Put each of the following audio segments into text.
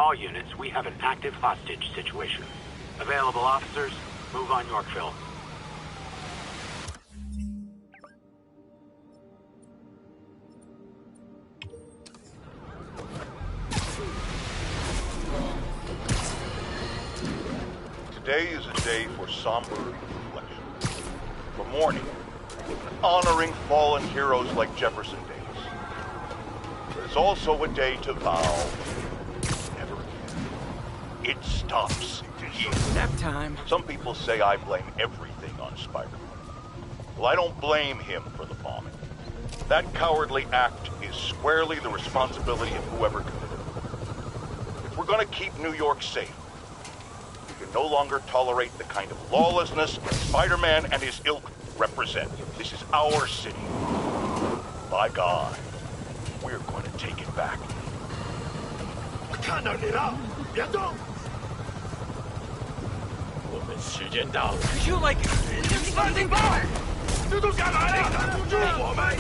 All units, we have an active hostage situation. Available officers, move on Yorkville. Today is a day for somber reflection, for mourning, and honoring fallen heroes like Jefferson Davis. But it's also a day to vow never again. It stops here. Nap time. Some people say I blame everything on Spider-Man. Well, I don't blame him for the bombing. That cowardly act is squarely the responsibility of whoever committed it. If we're gonna keep New York safe, we can no longer tolerate the kind of lawlessness Spider-Man and his ilk represent. This is our city. By God, we're going to take it back. 看到你了，别动！我们时间到了。You like something bad? 这都干嘛呀？堵住我们！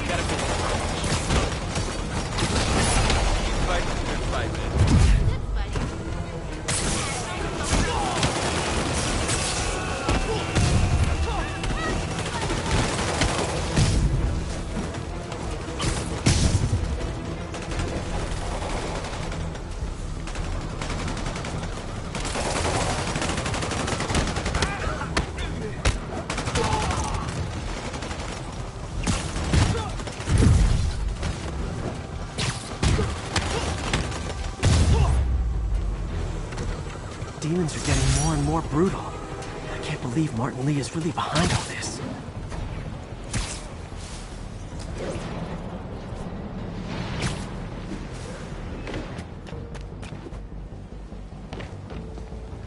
Demons are getting more and more brutal. I can't believe Martin Lee is really behind all this.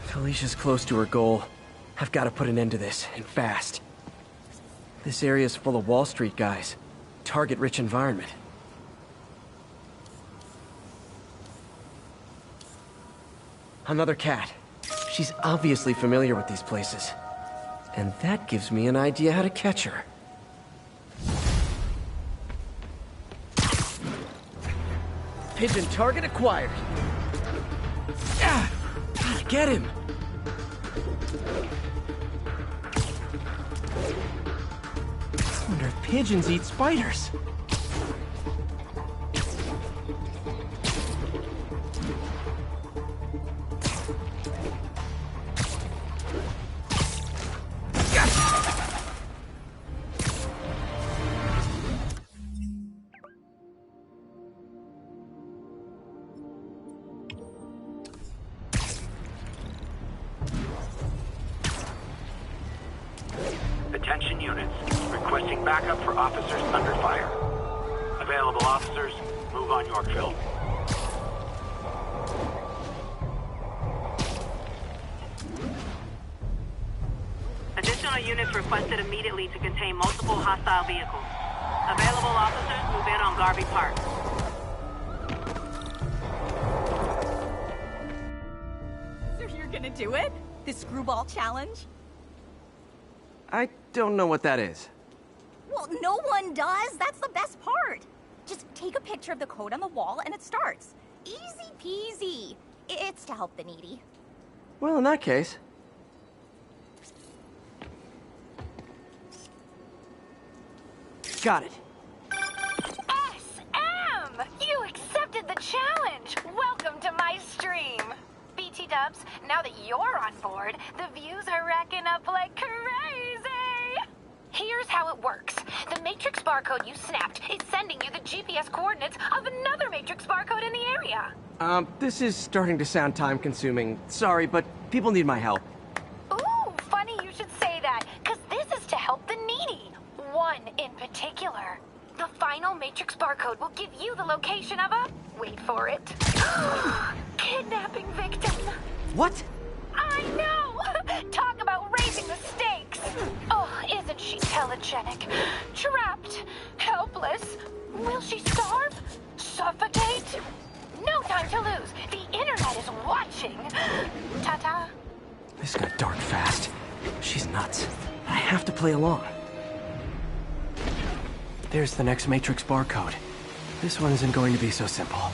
Felicia's close to her goal. I've got to put an end to this, and fast. This area's full of Wall Street guys. Target-rich environment. Another cat. She's obviously familiar with these places. And that gives me an idea how to catch her. Pigeon target acquired. Ah! Gotta get him! I wonder if pigeons eat spiders. Attention units, requesting backup for officers under fire. Available officers, move on Yorkville. Additional units requested immediately to contain multiple hostile vehicles. Available officers move in on Garvey Park. So you're gonna do it? The screwball challenge? I don't know what that is. Well, no one does. That's the best part. Just take a picture of the code on the wall and it starts. Easy peasy. It's to help the needy. Well, in that case... Got it. SM! You accepted the challenge! Welcome to my stream! BT Dubs, now that you're on board, the views are racking up like crazy! Here's how it works. The Matrix barcode you snapped is sending you the GPS coordinates of another Matrix barcode in the area. This is starting to sound time-consuming. Sorry, but people need my help. Ooh, funny you should say that, because this is to help the needy. One in particular. The final Matrix barcode will give you the location of a... wait for it. Kidnapping victim. What? I know! Talk about raising the stakes! Oh, isn't she telegenic? Trapped. Helpless. Will she starve? Suffocate? No time to lose. The internet is watching. Ta-ta. This got dark fast. She's nuts. I have to play along. There's the next Matrix barcode. This one isn't going to be so simple.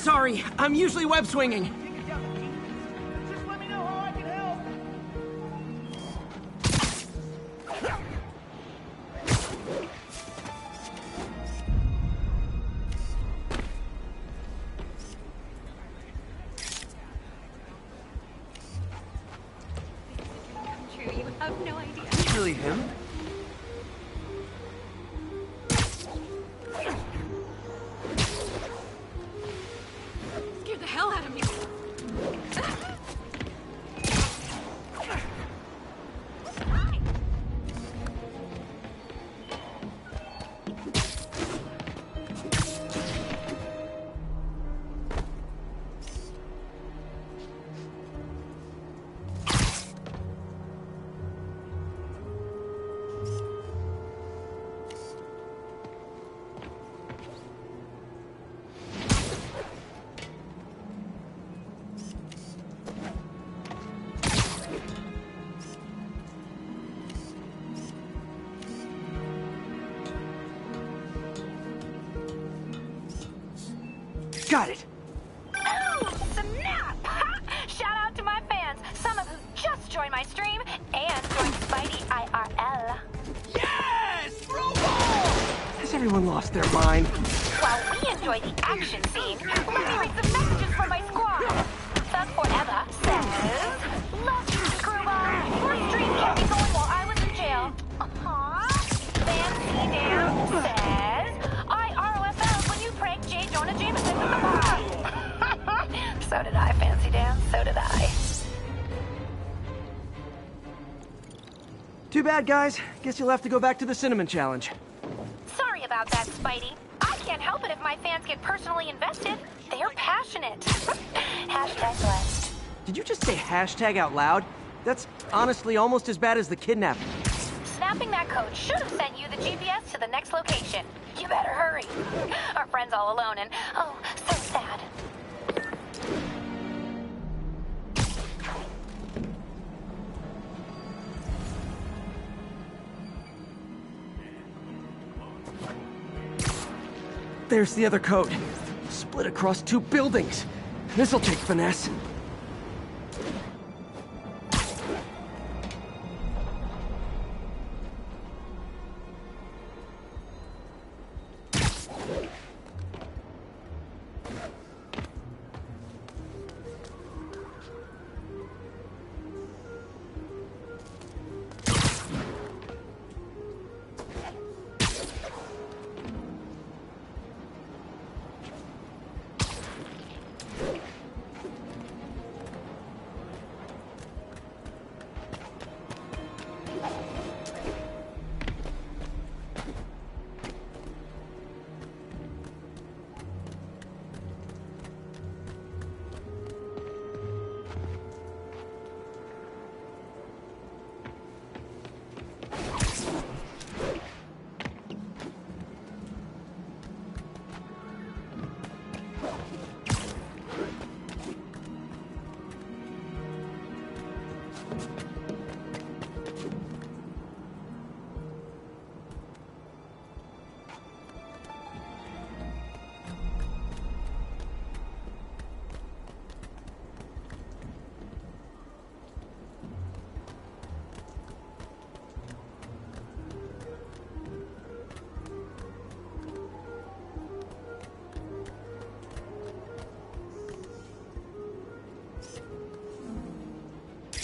Sorry, I'm usually web swinging. Just let me know how I can help. True, you have no idea. Really him? Scared the hell out of me. Got it. Oh, snap! Shout out to my fans, some of who just joined my stream and joined Spidey IRL. Yes! Robot! Has everyone lost their mind? While we enjoy the action scene, let me read some messages from my squad. Thug Forever says, "Love you, Screwball. Your stream kept me going while I was in jail." Fancy Dan says, "I ROFL when you pranked J. Jonah Jameson with the bar." So did I, Fancy Dan. So did I. Too bad, guys. Guess you'll have to go back to the Cinnamon Challenge. Sorry about that, Spidey. I can't help it if my fans get personally invested. They're passionate. Hashtag blessed. Did you just say hashtag out loud? That's honestly almost as bad as the kidnapping. Snapping that code should have sent you the GPS to the next location. You better hurry. Our friend's all alone and, oh, so sad. There's the other code. Split across 2 buildings. This'll take finesse.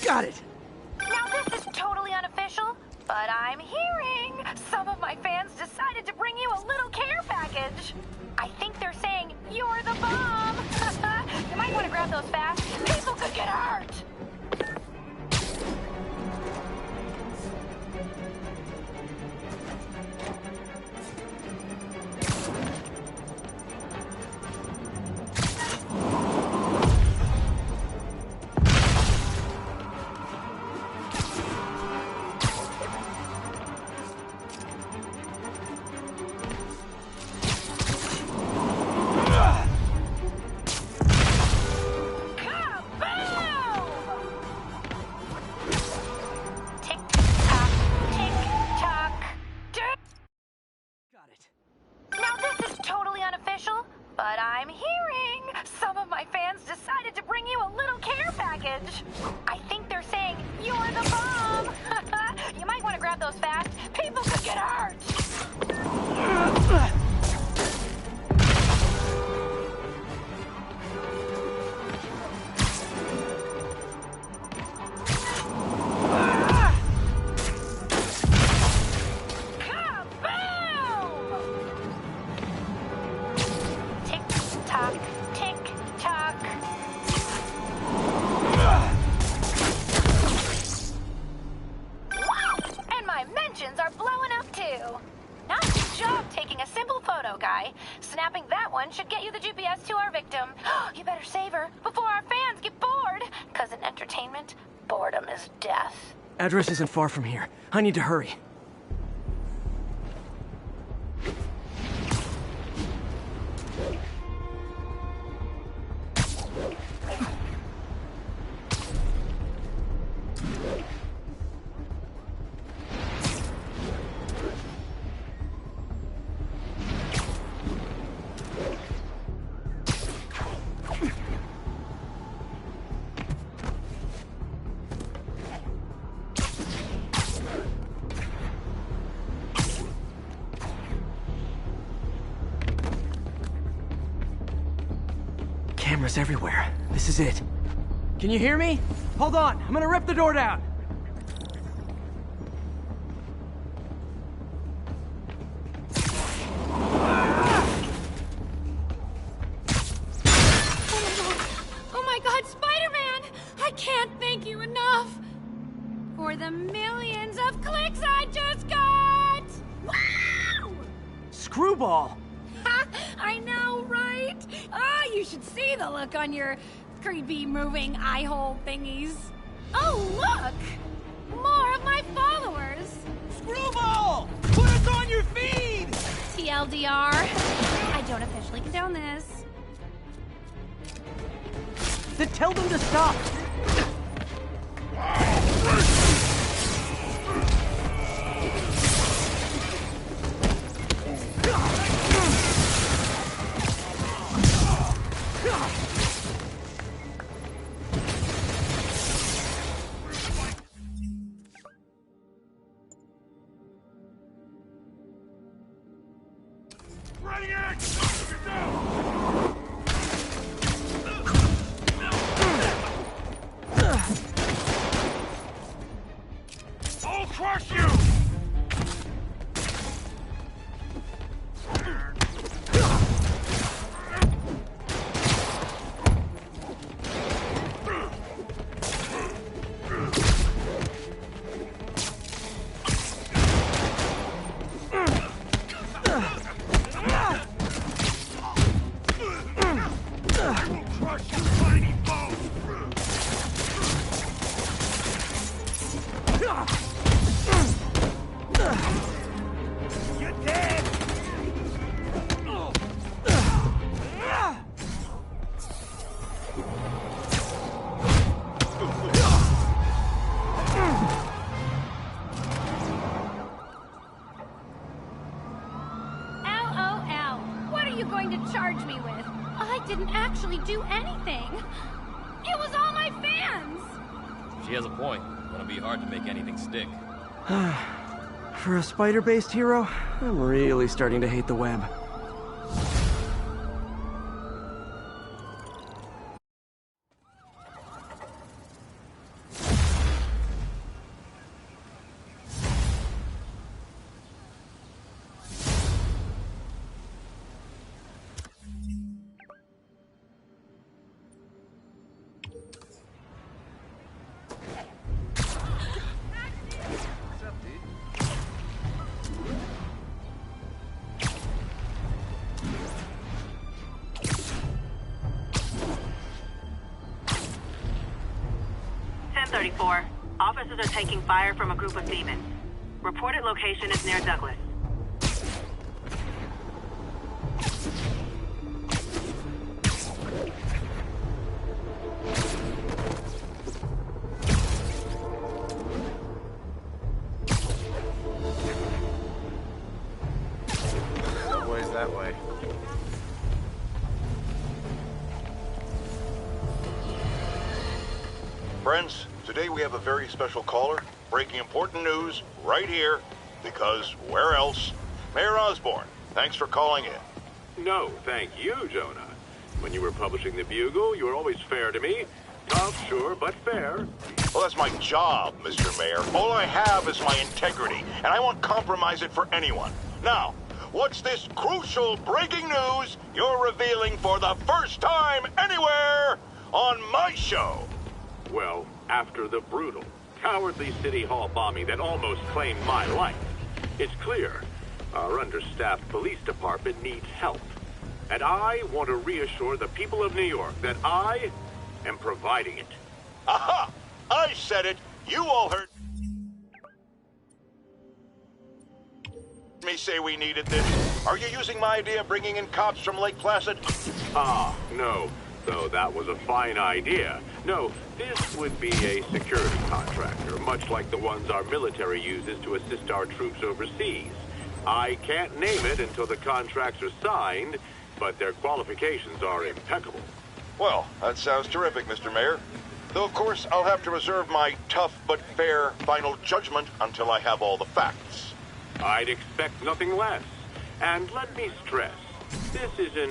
Got it! Now this is totally unofficial, but I'm hearing some of my fans decided to bring you a little care package. I think they're saying you're the bomb. You might want to grab those fast. People could get hurt. But I'm hearing my fans decided to bring you a little care package. I think they're saying you're the bomb. You might want to grab those fast. People could get hurt. Snapping that one should get you the GPS to our victim. You better save her before our fans get bored. Because in entertainment, boredom is death. Address isn't far from here. I need to hurry. Cameras everywhere. This is it. Can you hear me? Hold on, I'm gonna rip the door down. Oh my God, Spider-Man! I can't thank you enough for the millions of clicks I just got! Wow! Screwball! I know, right? Ah, you should see the look on your creepy moving eye hole thingies. Oh, look! More of my followers! Screwball! Put us on your feed! TLDR, I don't officially condone this. Then tell them to stop! I'll crush you! Do anything. It was all my fans. She has a point. It'll be hard to make anything stick. For a spider-based hero, I'm really starting to hate the web. Officers are taking fire from a group of demons. Reported location is near Douglas. Subway's that way. Friends, today we have a very special caller, breaking important news right here, because where else? Mayor Osborn, thanks for calling in. No, thank you, Jonah. When you were publishing the Bugle, you were always fair to me. Tough, sure, but fair. Well, that's my job, Mr. Mayor. All I have is my integrity, and I won't compromise it for anyone. Now, what's this crucial breaking news you're revealing for the first time anywhere on my show? Well, after the brutal, cowardly City Hall bombing that almost claimed my life, it's clear our understaffed police department needs help. And I want to reassure the people of New York that I am providing it. Aha! I said it! You all heard me say we needed this. Are you using my idea of bringing in cops from Lake Placid? Ah, no. Though that was a fine idea. No, this would be a security contractor, much like the ones our military uses to assist our troops overseas. I can't name it until the contracts are signed, but their qualifications are impeccable. Well, that sounds terrific, Mr. Mayor. Though, of course, I'll have to reserve my tough but fair final judgment until I have all the facts. I'd expect nothing less. And let me stress, this is in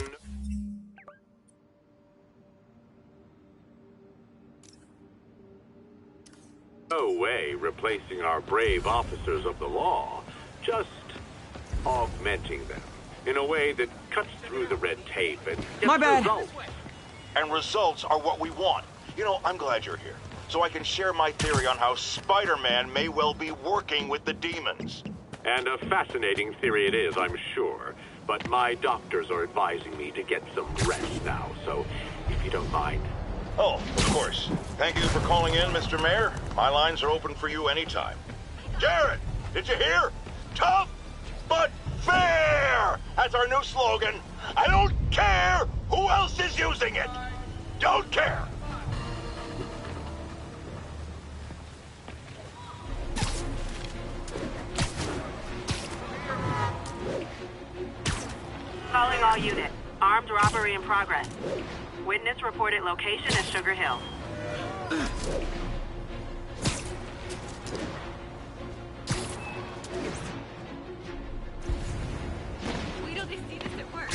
no way replacing our brave officers of the law, just augmenting them in a way that cuts through the red tape and gets My bad. results. And results are what we want. You know, I'm glad you're here, so I can share my theory on how Spider-Man may well be working with the demons. And a fascinating theory it is, I'm sure. But my doctors are advising me to get some rest now, so if you don't mind. Oh, of course. Thank you for calling in, Mr. Mayor. My lines are open for you anytime. Jared, did you hear? Tough but fair! That's our new slogan. I don't care who else is using it. Don't care. Calling all units. Armed robbery in progress. Witness reported location at Sugar Hill. Wait till they see this at work.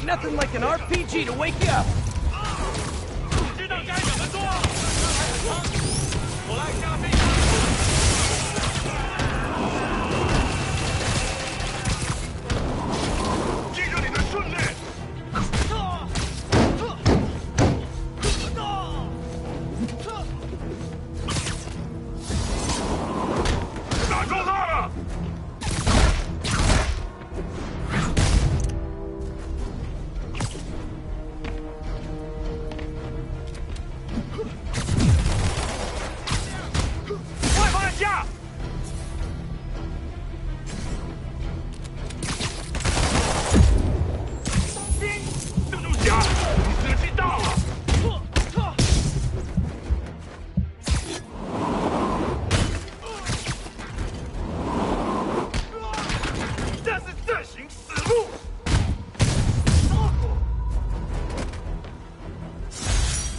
Nothing like an RPG to wake you up.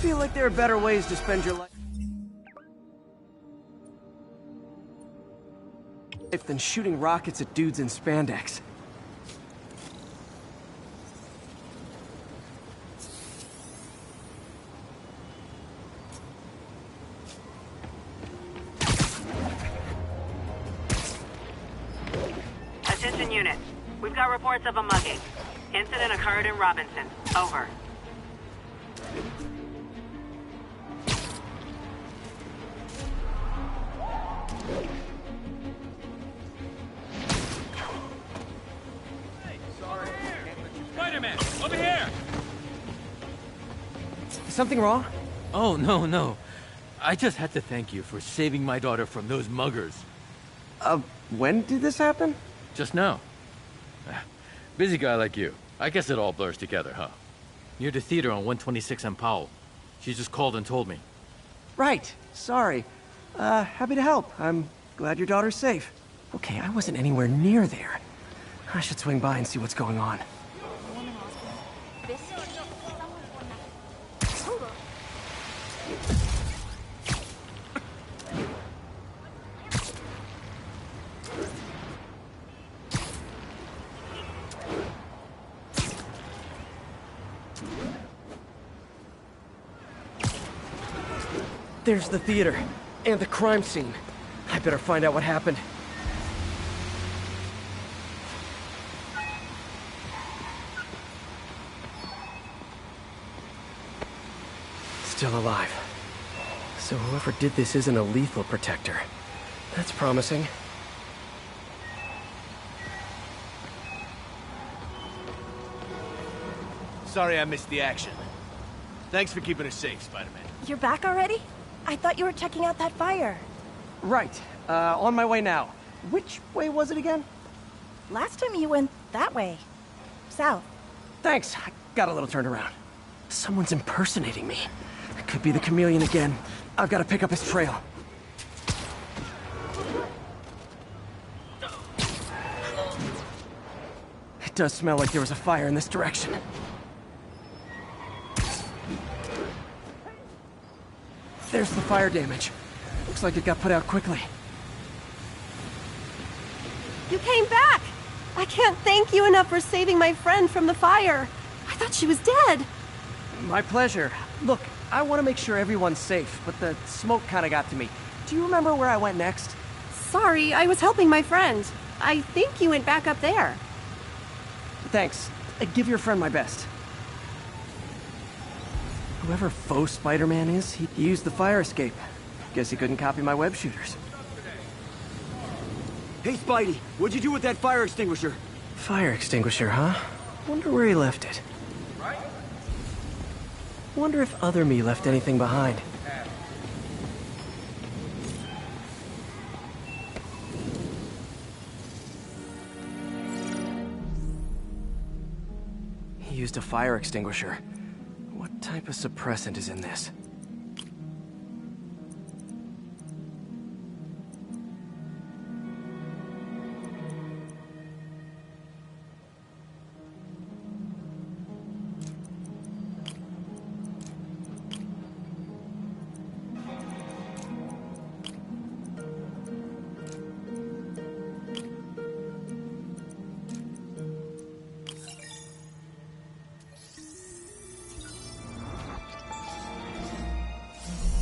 Feel like there are better ways to spend your life than shooting rockets at dudes in spandex. units. We've got reports of a mugging. Incident occurred in Robinson. Over. Spider-Man, over here! Is something wrong? Oh, no. I just had to thank you for saving my daughter from those muggers. When did this happen? Just now. Busy guy like you. I guess it all blurs together, huh? Near the theater on 126 and Powell. She just called and told me. Right. Sorry. Happy to help. I'm glad your daughter's safe. Okay, I wasn't anywhere near there. I should swing by and see what's going on. There's the theater, and the crime scene. I better find out what happened. Still alive. So whoever did this isn't a lethal protector. That's promising. Sorry I missed the action. Thanks for keeping us safe, Spider-Man. You're back already? I thought you were checking out that fire. Right. On my way now. Which way was it again? Last time you went that way. South. Thanks. I got a little turned around. Someone's impersonating me. It could be the chameleon again. I've got to pick up his trail. It does smell like there was a fire in this direction. There's the fire damage. Looks like it got put out quickly. You came back! I can't thank you enough for saving my friend from the fire. I thought she was dead. My pleasure. Look, I want to make sure everyone's safe, but the smoke kind of got to me. Do you remember where I went next? Sorry, I was helping my friend. I think you went back up there. Thanks. Give your friend my best. Whoever faux Spider-Man is, he used the fire escape. Guess he couldn't copy my web shooters. Hey, Spidey, what'd you do with that fire extinguisher? Fire extinguisher, huh? Wonder where he left it. Wonder if other me left anything behind. He used a fire extinguisher. What type of suppressant is in this?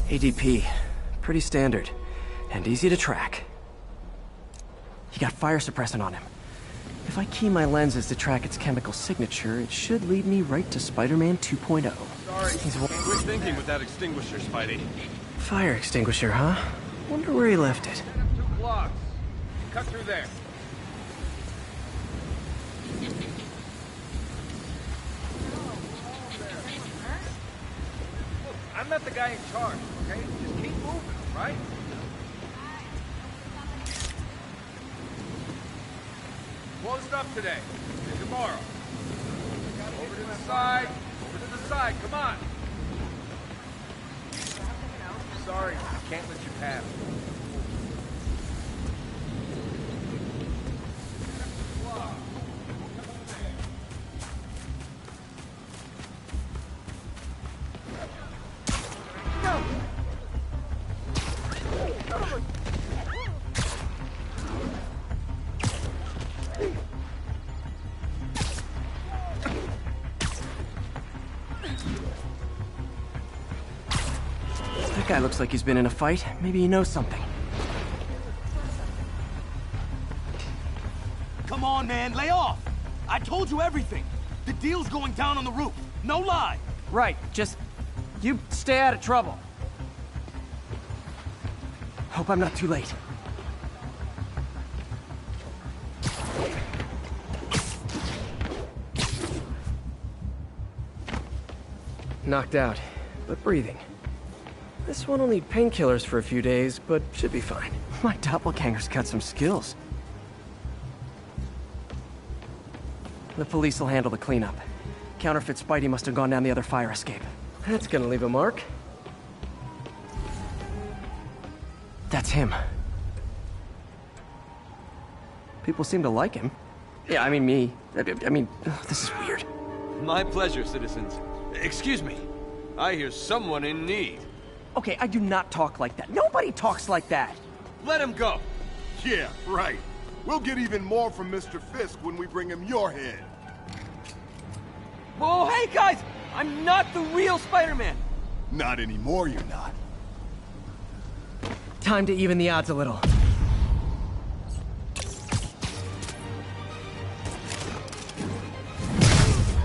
ADP. Pretty standard. And easy to track. He got fire suppressant on him. If I key my lenses to track its chemical signature, it should lead me right to Spider-Man 2.0. Sorry, quick thinking with that extinguisher, Spidey. Fire extinguisher, huh? Wonder where he left it. 2 blocks. Cut through there. Look, I'm not the guy in charge, okay? Just keep moving, right? Closed up today. And tomorrow. Over to the side. Over to the side. Come on. Sorry, I can't let you pass. That guy looks like he's been in a fight. Maybe he knows something. Come on, man, lay off! I told you everything! The deal's going down on the roof, no lie! Right, just... you stay out of trouble. Hope I'm not too late. Knocked out, but breathing. This one will need painkillers for a few days, but should be fine. My doppelganger's got some skills. The police will handle the cleanup. Counterfeit Spidey must have gone down the other fire escape. That's gonna leave a mark. That's him. People seem to like him. Yeah, I mean me. I mean, this is weird. My pleasure, citizens. Excuse me. I hear someone in need. Okay, I do not talk like that. Nobody talks like that. Let him go. Yeah, right. We'll get even more from Mr. Fisk when we bring him your head. Whoa, hey guys! I'm not the real Spider-Man! Not anymore, you're not. Time to even the odds a little.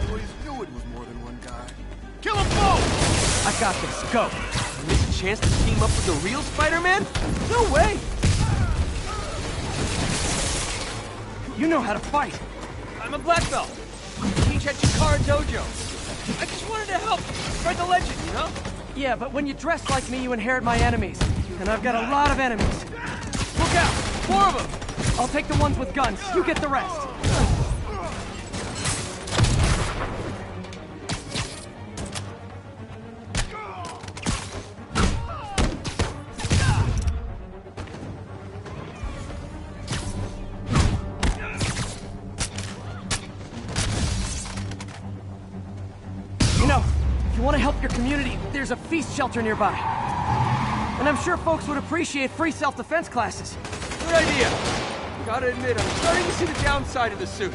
Always knew it was more than one guy. Kill them both! I got this, go! Miss a chance to team up with the real Spider-Man? No way! You know how to fight! I'm a black belt! Teach at Chikara Dojo! I just wanted to help spread the legend, you know? Yeah, but when you dress like me, you inherit my enemies. And I've got a lot of enemies. Look out! 4 of them! I'll take the ones with guns. You get the rest. You know, if you want to help your community, there's a feast shelter nearby. And I'm sure folks would appreciate free self-defense classes. Good idea. Gotta admit, I'm starting to see the downside of the suit.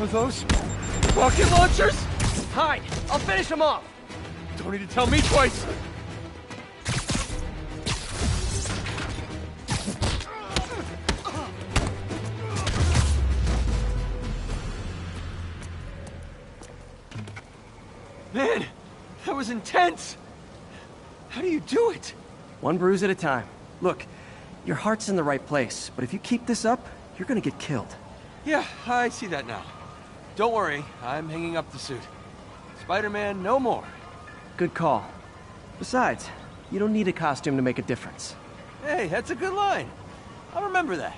Are those rocket launchers? Hide! I'll finish them off! Don't need to tell me twice! Man, that was intense! How do you do it? One bruise at a time. Look, your heart's in the right place, but if you keep this up, you're gonna get killed. Yeah, I see that now. Don't worry, I'm hanging up the suit. Spider-Man, no more. Good call. Besides, you don't need a costume to make a difference. Hey, that's a good line. I'll remember that.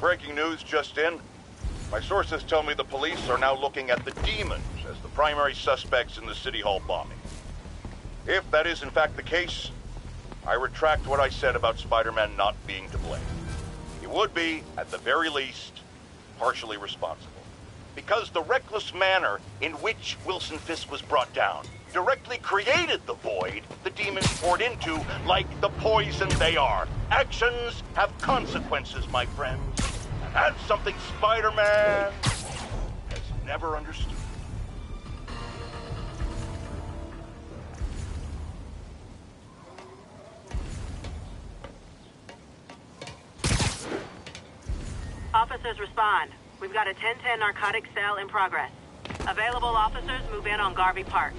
Breaking news just in. My sources tell me the police are now looking at the demons as the primary suspects in the City Hall bombing. If that is in fact the case, I retract what I said about Spider-Man not being to blame. He would be, at the very least, partially responsible. Because the reckless manner in which Wilson Fisk was brought down directly created the void the demons poured into, like the poison they are. Actions have consequences, my friends. And that's something Spider-Man has never understood. Officers respond. We've got a 1010 narcotic cell in progress. Available officers move in on Garvey Park.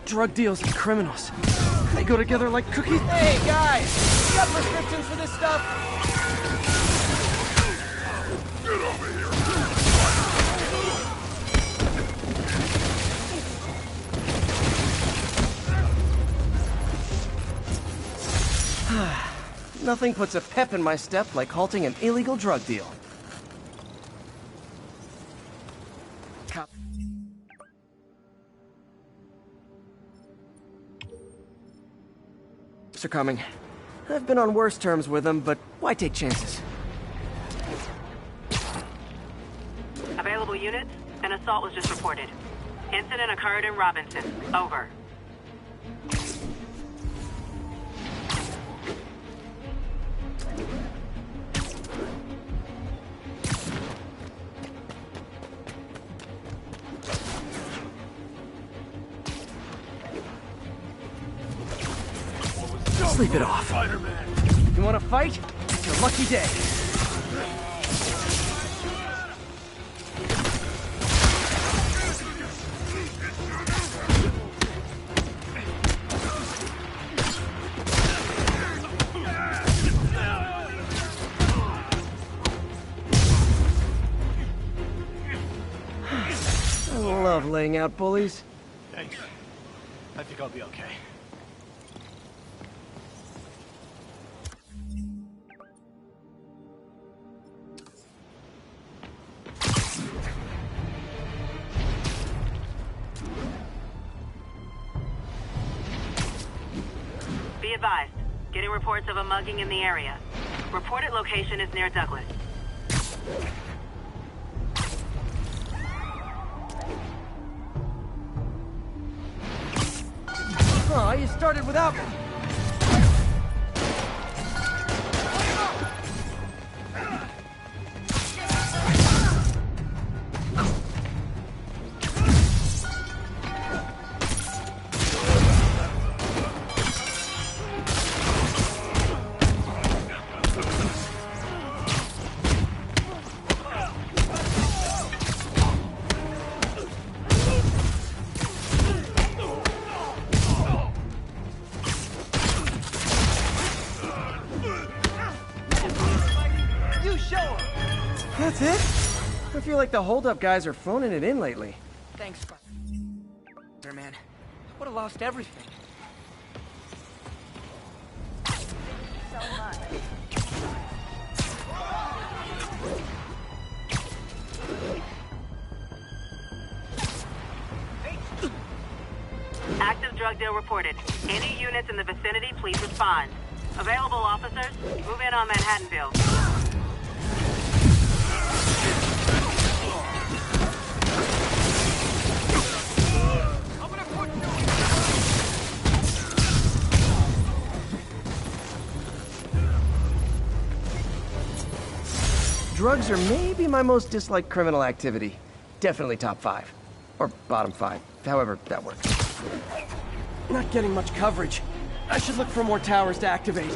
Drug deals and criminals. They go together like cookies. Hey, guys! You got prescriptions for this stuff? Get over here! Nothing puts a pep in my step like halting an illegal drug deal. Are coming. I've been on worse terms with them, but why take chances? Available units? An assault was just reported. Incident occurred in Robinson. Over. Sleep it off. You want to fight? It's your lucky day. I love laying out bullies. Thanks. I think I'll be okay. Be advised. Getting reports of a mugging in the area. Reported location is near Douglas. Oh, you started without me. That's it? I feel like the hold-up guys are phoning it in lately. Thanks, Spider-Man. I would have lost everything. So much. Active drug deal reported. Any units in the vicinity, please respond. Available officers, move in on Manhattanville. Drugs are maybe my most disliked criminal activity. Definitely top 5. Or bottom 5. However that works. Not getting much coverage. I should look for more towers to activate.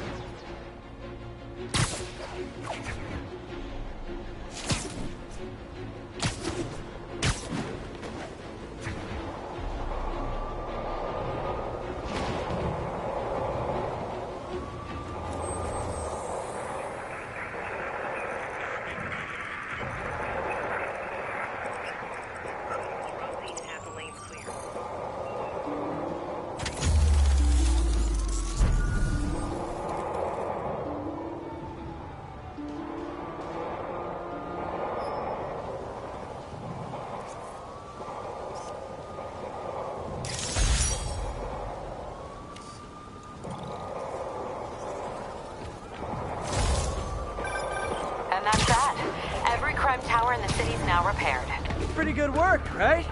one tower in the city's now repaired. Pretty good work, right?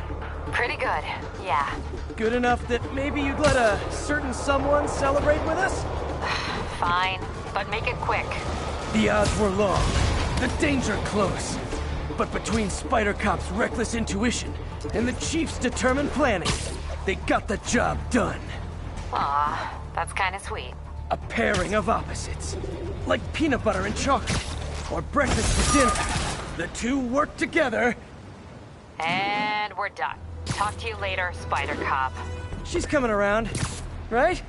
Pretty good, yeah. Good enough that maybe you'd let a certain someone celebrate with us? Fine, but make it quick. The odds were long, the danger close. But between Spider Cop's reckless intuition and the Chief's determined planning, they got the job done. Aw, that's kinda sweet. A pairing of opposites. Like peanut butter and chocolate, or breakfast for dinner. The two work together. And we're done. Talk to you later, Spider Cop. She's coming around, right?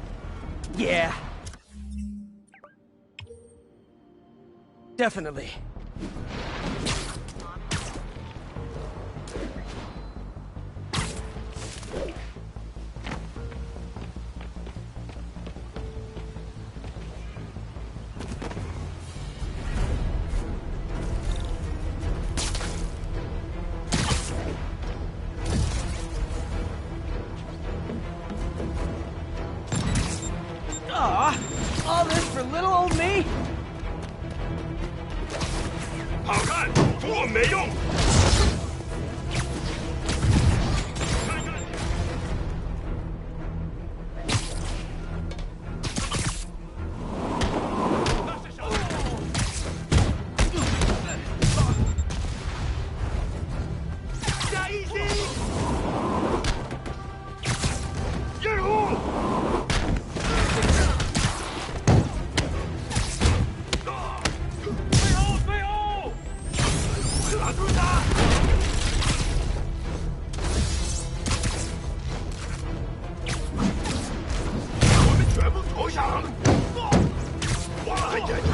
Yeah. Definitely. Aw, all this for little old me? 好看，我没用。加一星，任务。 打住他！我们全部投降！我很严峻。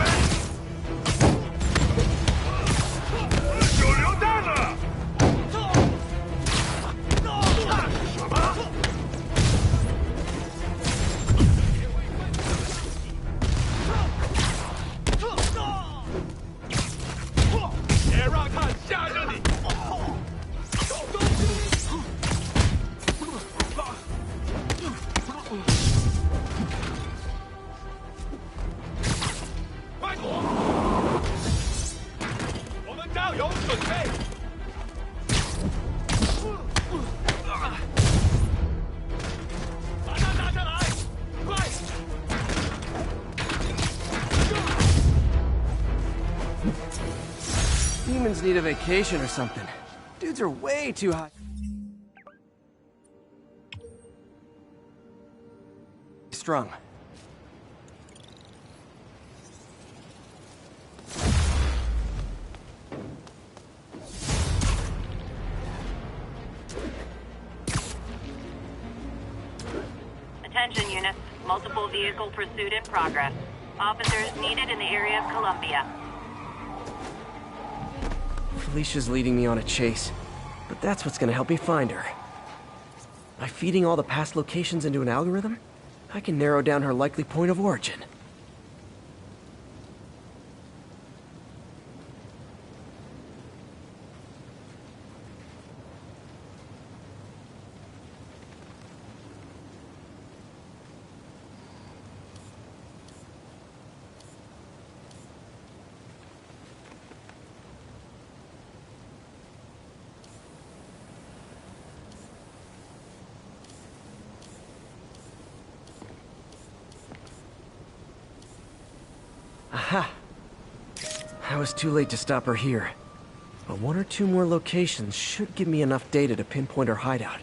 有榴弹了！那是什么？别让他吓着你！ 快躲！我们加油准备！把他拿下来！快！ Humans need a vacation or something. Dudes are way too high. Strung. Attention units. Multiple vehicle pursuit in progress. Officers needed in the area of Columbia. Felicia's leading me on a chase, but that's what's gonna help me find her. By feeding all the past locations into an algorithm, I can narrow down her likely point of origin. Aha! I was too late to stop her here. But one or two more locations should give me enough data to pinpoint her hideout.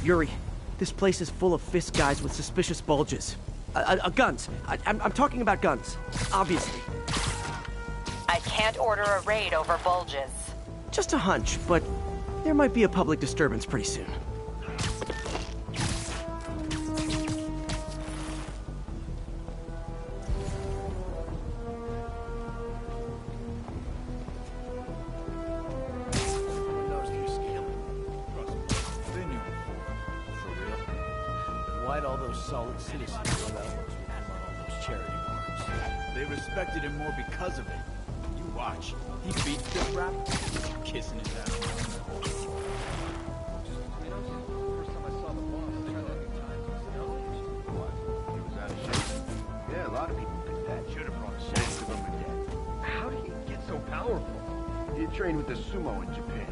Yuri, this place is full of Fisk guys with suspicious bulges. Guns. I'm talking about guns, obviously. I can't order a raid over bulges. Just a hunch, but there might be a public disturbance pretty soon. Why'd all those solid citizens run out and run all those charity wars? They respected him more because of it. You watch. He beats this rap, kissing his ass. Yeah, a lot of people think that. Should have brought most of them are dead. How did he get so powerful? He trained with the sumo in Japan.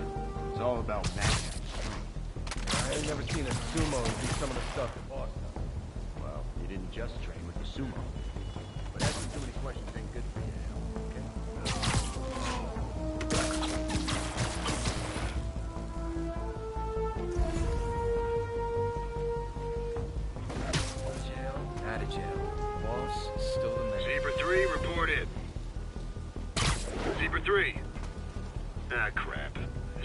It's all about magic. I ain't never seen a sumo do some of the stuff the boss does. Well, he didn't just train with the sumo. But asking too many questions ain't good for you, okay? Out of jail. Boss is still the man. Zebra 3, report in. Zebra 3. Ah, crap.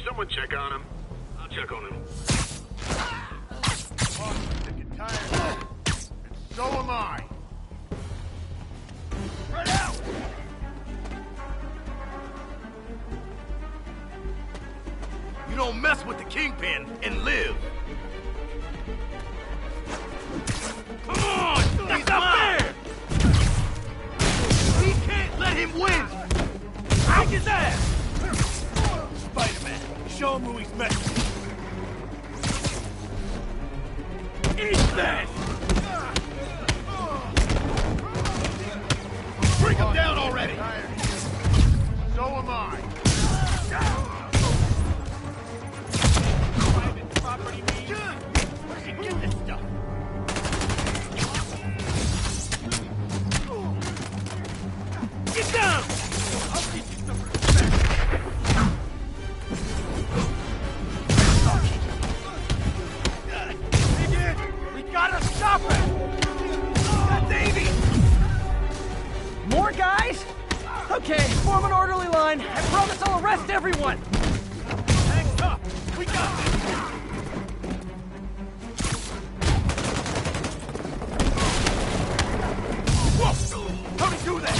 Someone check on him. I'll check on him. Sick and tired. And so am I. Spread out! You don't mess with the Kingpin and live. Come on! That's not fair! We can't let him win! Kick his ass! Spider-Man, show him who he's messing with. Eat that! Bring him down already! So am I. Private property means where can get this stuff? Get down! I'll teach you some respect. We gotta stop it! That's Davey! More guys? Okay, form an orderly line. I promise I'll arrest everyone! Hang tough! We got this! Whoa! How do you do that?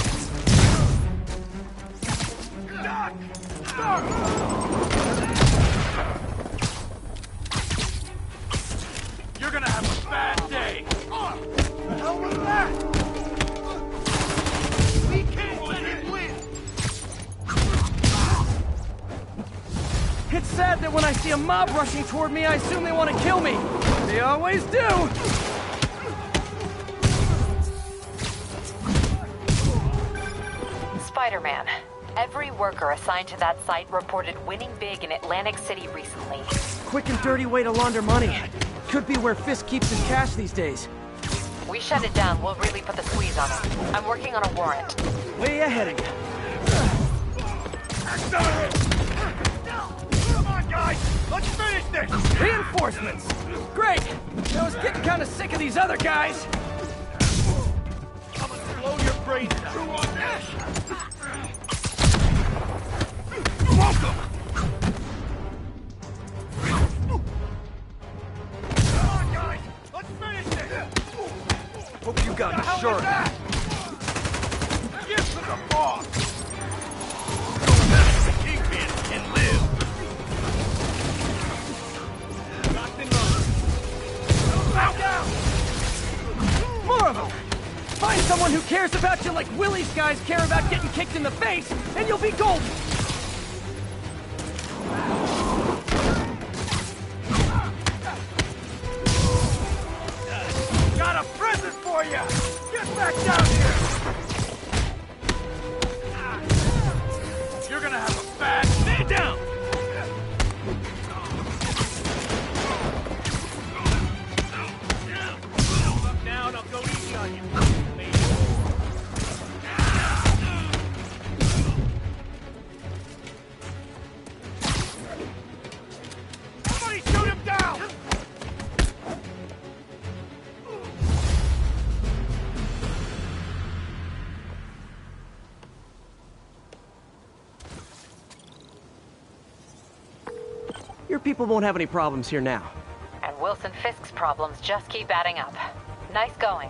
You're gonna have a bad day! The hell was that? We can't let him win! It's sad that when I see a mob rushing toward me, I assume they want to kill me. They always do! Spider-Man. Every worker assigned to that site reported winning big in Atlantic City recently. Quick and dirty way to launder money. Could be where Fisk keeps his cash these days. We shut it down, we'll really put the squeeze on him. I'm working on a warrant. Way ahead of you. Come on, guys! Let's finish this! Reinforcements! Great! I was getting kind of sick of these other guys. I'm gonna blow your brains out. On this! Welcome! Come on, guys! Let's finish this! Hope you got insurance. Give to the boss! Don't mess with the Kingpin and live! Locked and loaded. Out down! More of them! Find someone who cares about you like Willie's guys care about getting kicked in the face, and you'll be golden! Got a present for you! Get back down here! You're gonna have a bad... Stand down! Now, I'll go easy on you. Your people won't have any problems here now. And Wilson Fisk's problems just keep adding up. Nice going.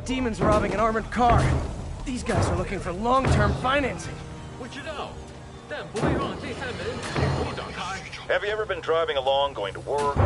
Demons robbing an armored car. These guys are looking for long-term financing. Have you ever been driving along, going to work?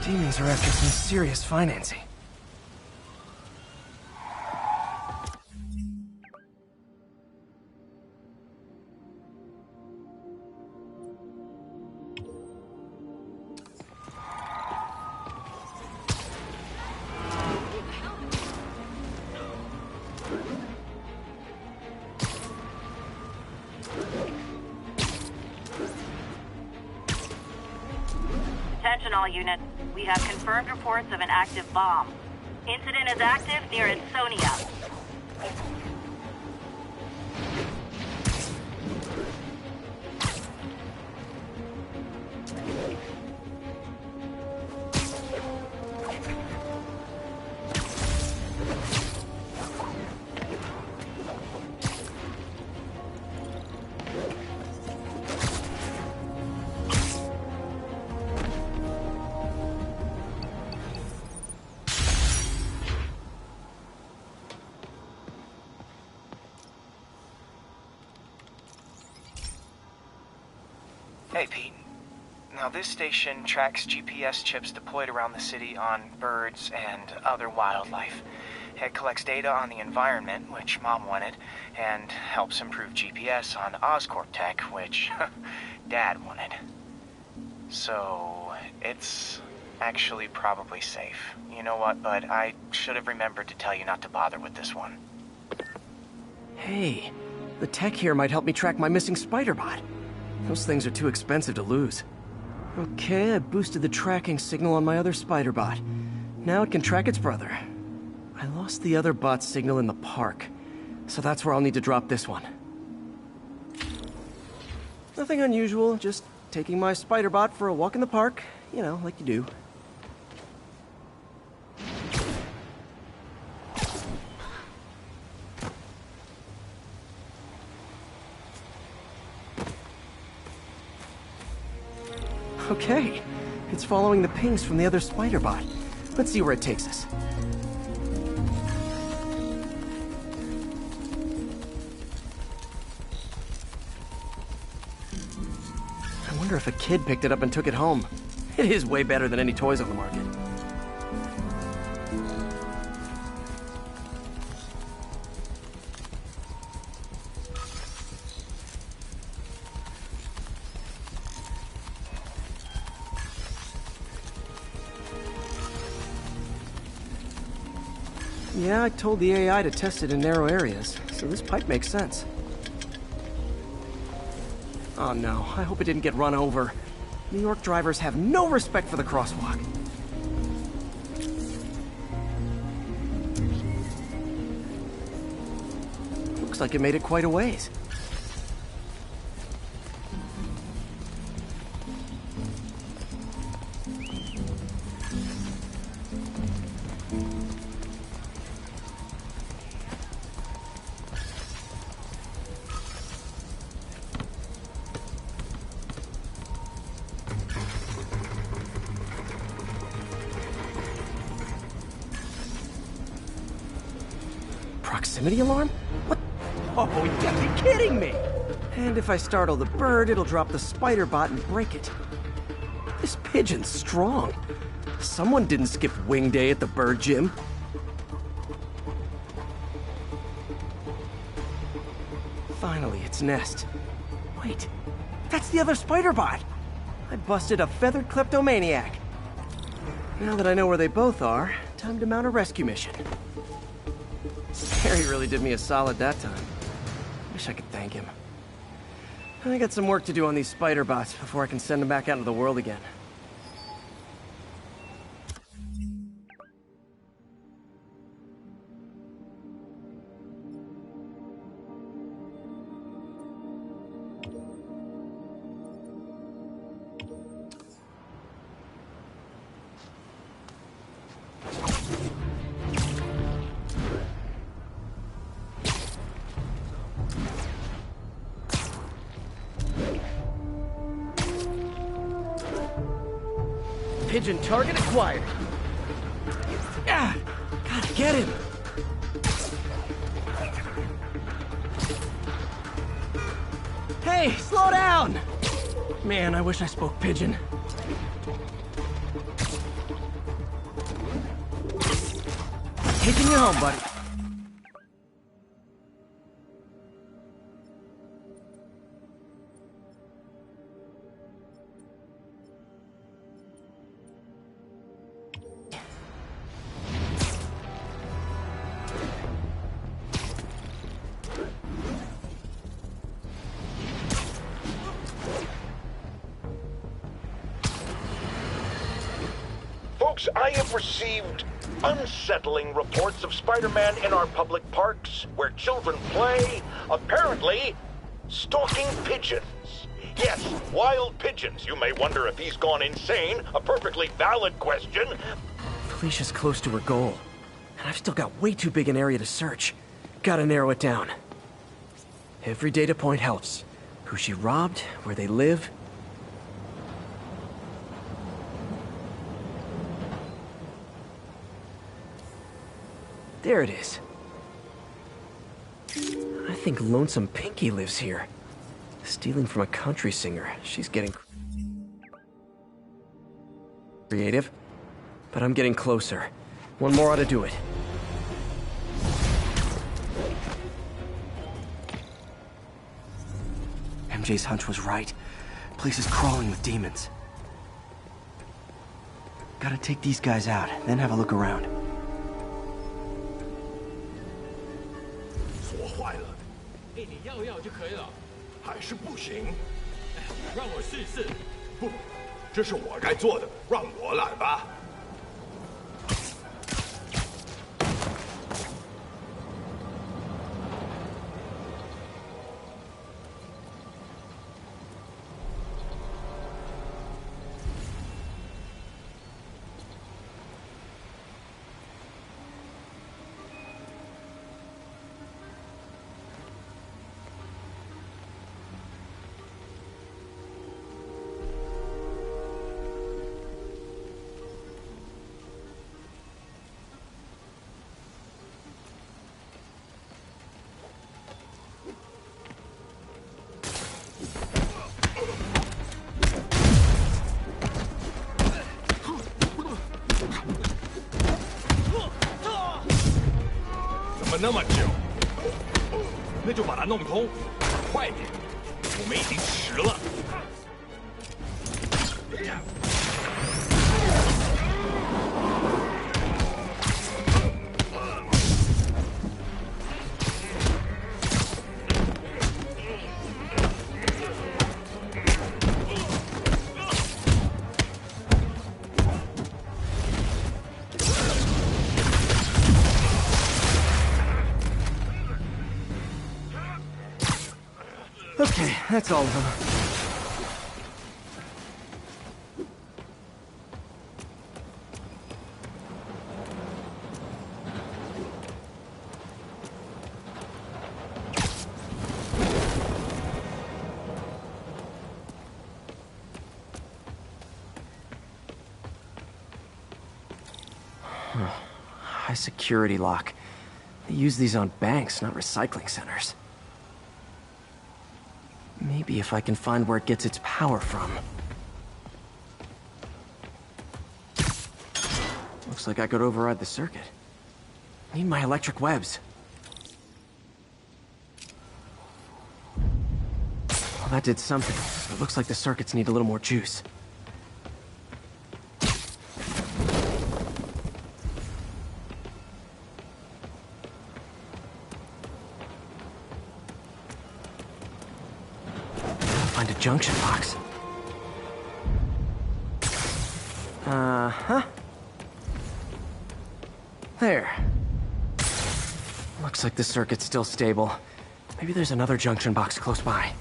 Demons are after some serious financing. Attention all units. We have confirmed reports of an active bomb. Incident is active near Insomniac. Hey, Pete. Now, this station tracks GPS chips deployed around the city on birds and other wildlife. It collects data on the environment, which Mom wanted, and helps improve GPS on Oscorp tech, which Dad wanted. So, it's actually probably safe. You know what, bud? I should have remembered to tell you not to bother with this one. Hey, the tech here might help me track my missing spider bot. Those things are too expensive to lose. Okay, I boosted the tracking signal on my other spider bot. Now it can track its brother. I lost the other bot's signal in the park, so that's where I'll need to drop this one. Nothing unusual, just taking my spider bot for a walk in the park, you know, like you do. Okay, it's following the pings from the other spider bot. Let's see where it takes us. I wonder if a kid picked it up and took it home. It is way better than any toys on the market. Yeah, I told the AI to test it in narrow areas, so this pipe makes sense. Oh no, I hope it didn't get run over. New York drivers have no respect for the crosswalk. Looks like it made it quite a ways. Proximity alarm? What? Oh, you gotta be kidding me! And if I startle the bird, it'll drop the spider bot and break it. This pigeon's strong. Someone didn't skip wing day at the bird gym. Finally, its nest. Wait, that's the other spider bot! I busted a feathered kleptomaniac. Now that I know where they both are, time to mount a rescue mission. Harry really did me a solid that time. Wish I could thank him. I got some work to do on these spider bots before I can send them back out into the world again. Pigeon target acquired. Ah, gotta get him. Hey, slow down! Man, I wish I spoke pigeon. Taking you home, buddy. Folks, I have received unsettling reports of Spider-Man in our public parks, where children play, apparently stalking pigeons. Yes, wild pigeons. You may wonder if he's gone insane. A perfectly valid question. Felicia's close to her goal, and I've still got way too big an area to search. Gotta narrow it down. Every data point helps. Who she robbed, where they live. There it is. I think Lonesome Pinky lives here. Stealing from a country singer. She's getting creative. But I'm getting closer. One more ought to do it. MJ's hunch was right. Place is crawling with demons. Gotta take these guys out, then have a look around. 锁坏了。给你要就可以了。还是不行。让我试一试。不，这是我该做的，让我来吧。么那么久？那就把它弄通，快点！我们已经迟了。Okay, that's all of them. High security lock. They use these on banks, not recycling centers. Maybe if I can find where it gets its power from. Looks like I could override the circuit. Need my electric webs. Well, that did something. It looks like the circuits need a little more juice. Find a junction box. Uh-huh. There. Looks like the circuit's still stable. Maybe there's another junction box close by.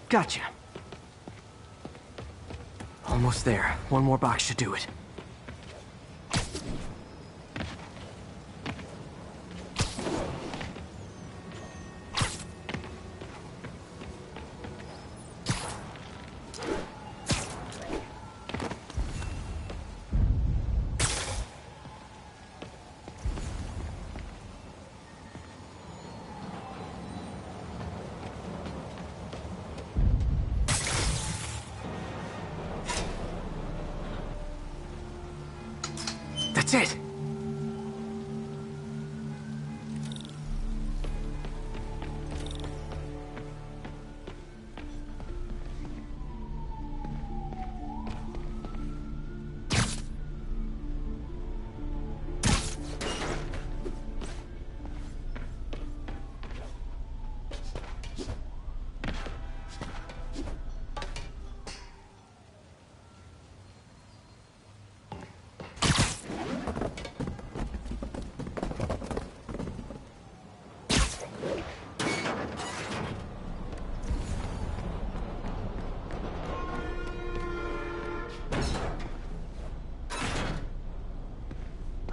Gotcha. Almost there. One more box should do it. That's it!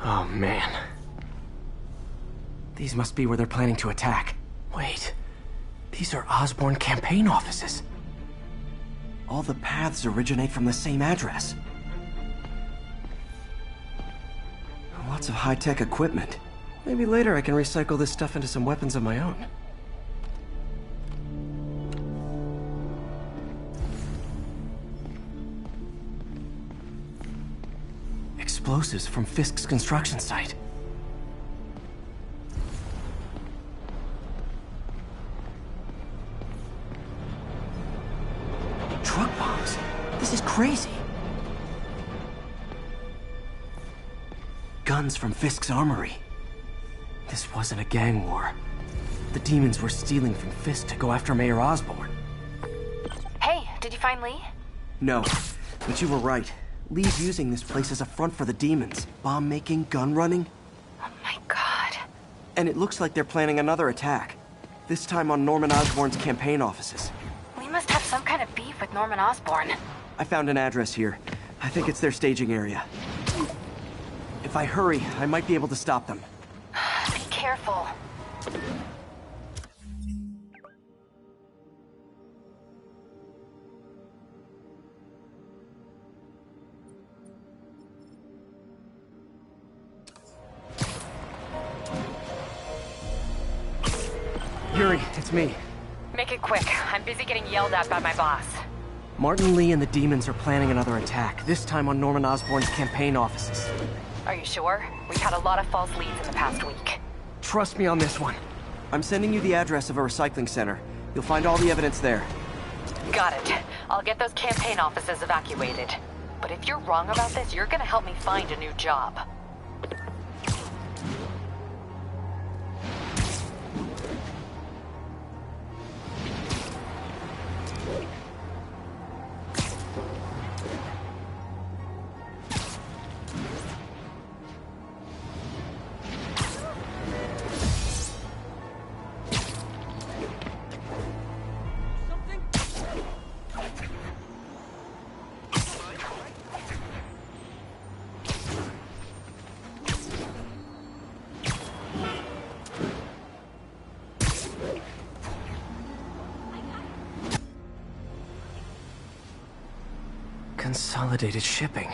Oh, man. These must be where they're planning to attack. Wait. These are Osborn campaign offices. All the paths originate from the same address. Lots of high-tech equipment. Maybe later I can recycle this stuff into some weapons of my own. Explosives from Fisk's construction site. Truck bombs? This is crazy. Guns from Fisk's armory. This wasn't a gang war. The demons were stealing from Fisk to go after Mayor Osborn. Hey, did you find Lee? No, but you were right. Lee's using this place as a front for the demons. Bomb-making, gun-running. Oh my god. And it looks like they're planning another attack. This time on Norman Osborn's campaign offices. Lee must have some kind of beef with Norman Osborn. I found an address here. I think it's their staging area. If I hurry, I might be able to stop them. Be careful. Yuri, it's me. Make it quick. I'm busy getting yelled at by my boss. Martin Lee and the demons are planning another attack, this time on Norman Osborn's campaign offices. Are you sure? We've had a lot of false leads in the past week. Trust me on this one. I'm sending you the address of a recycling center. You'll find all the evidence there. Got it. I'll get those campaign offices evacuated. But if you're wrong about this, you're gonna help me find a new job. Consolidated shipping.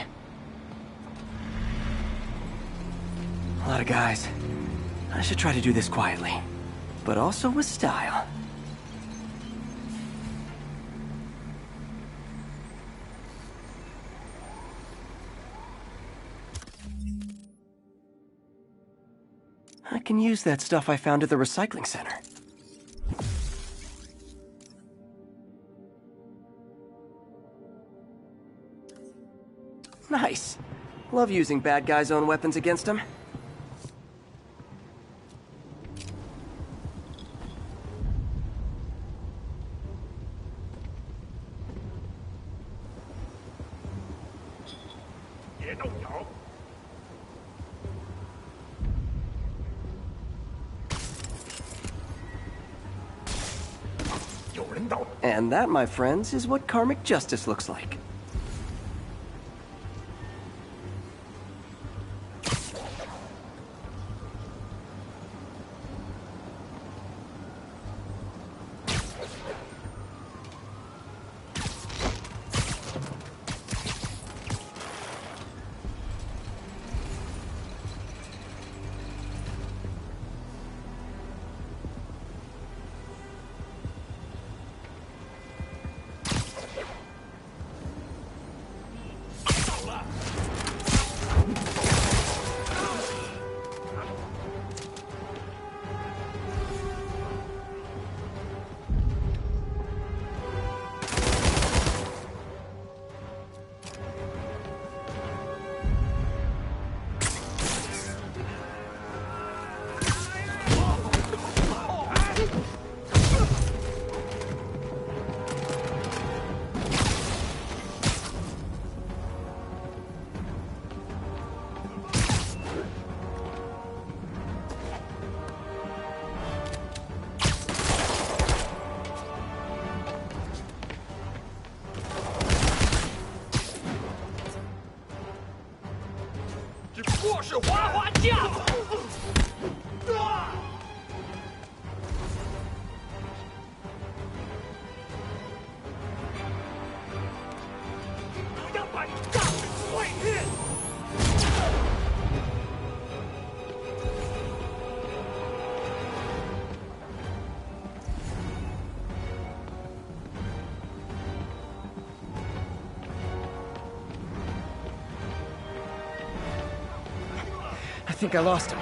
A lot of guys. I should try to do this quietly, but also with style. I can use that stuff I found at the recycling center. Nice. Love using bad guys' own weapons against them. And that, my friends, is what karmic justice looks like. I think I lost him.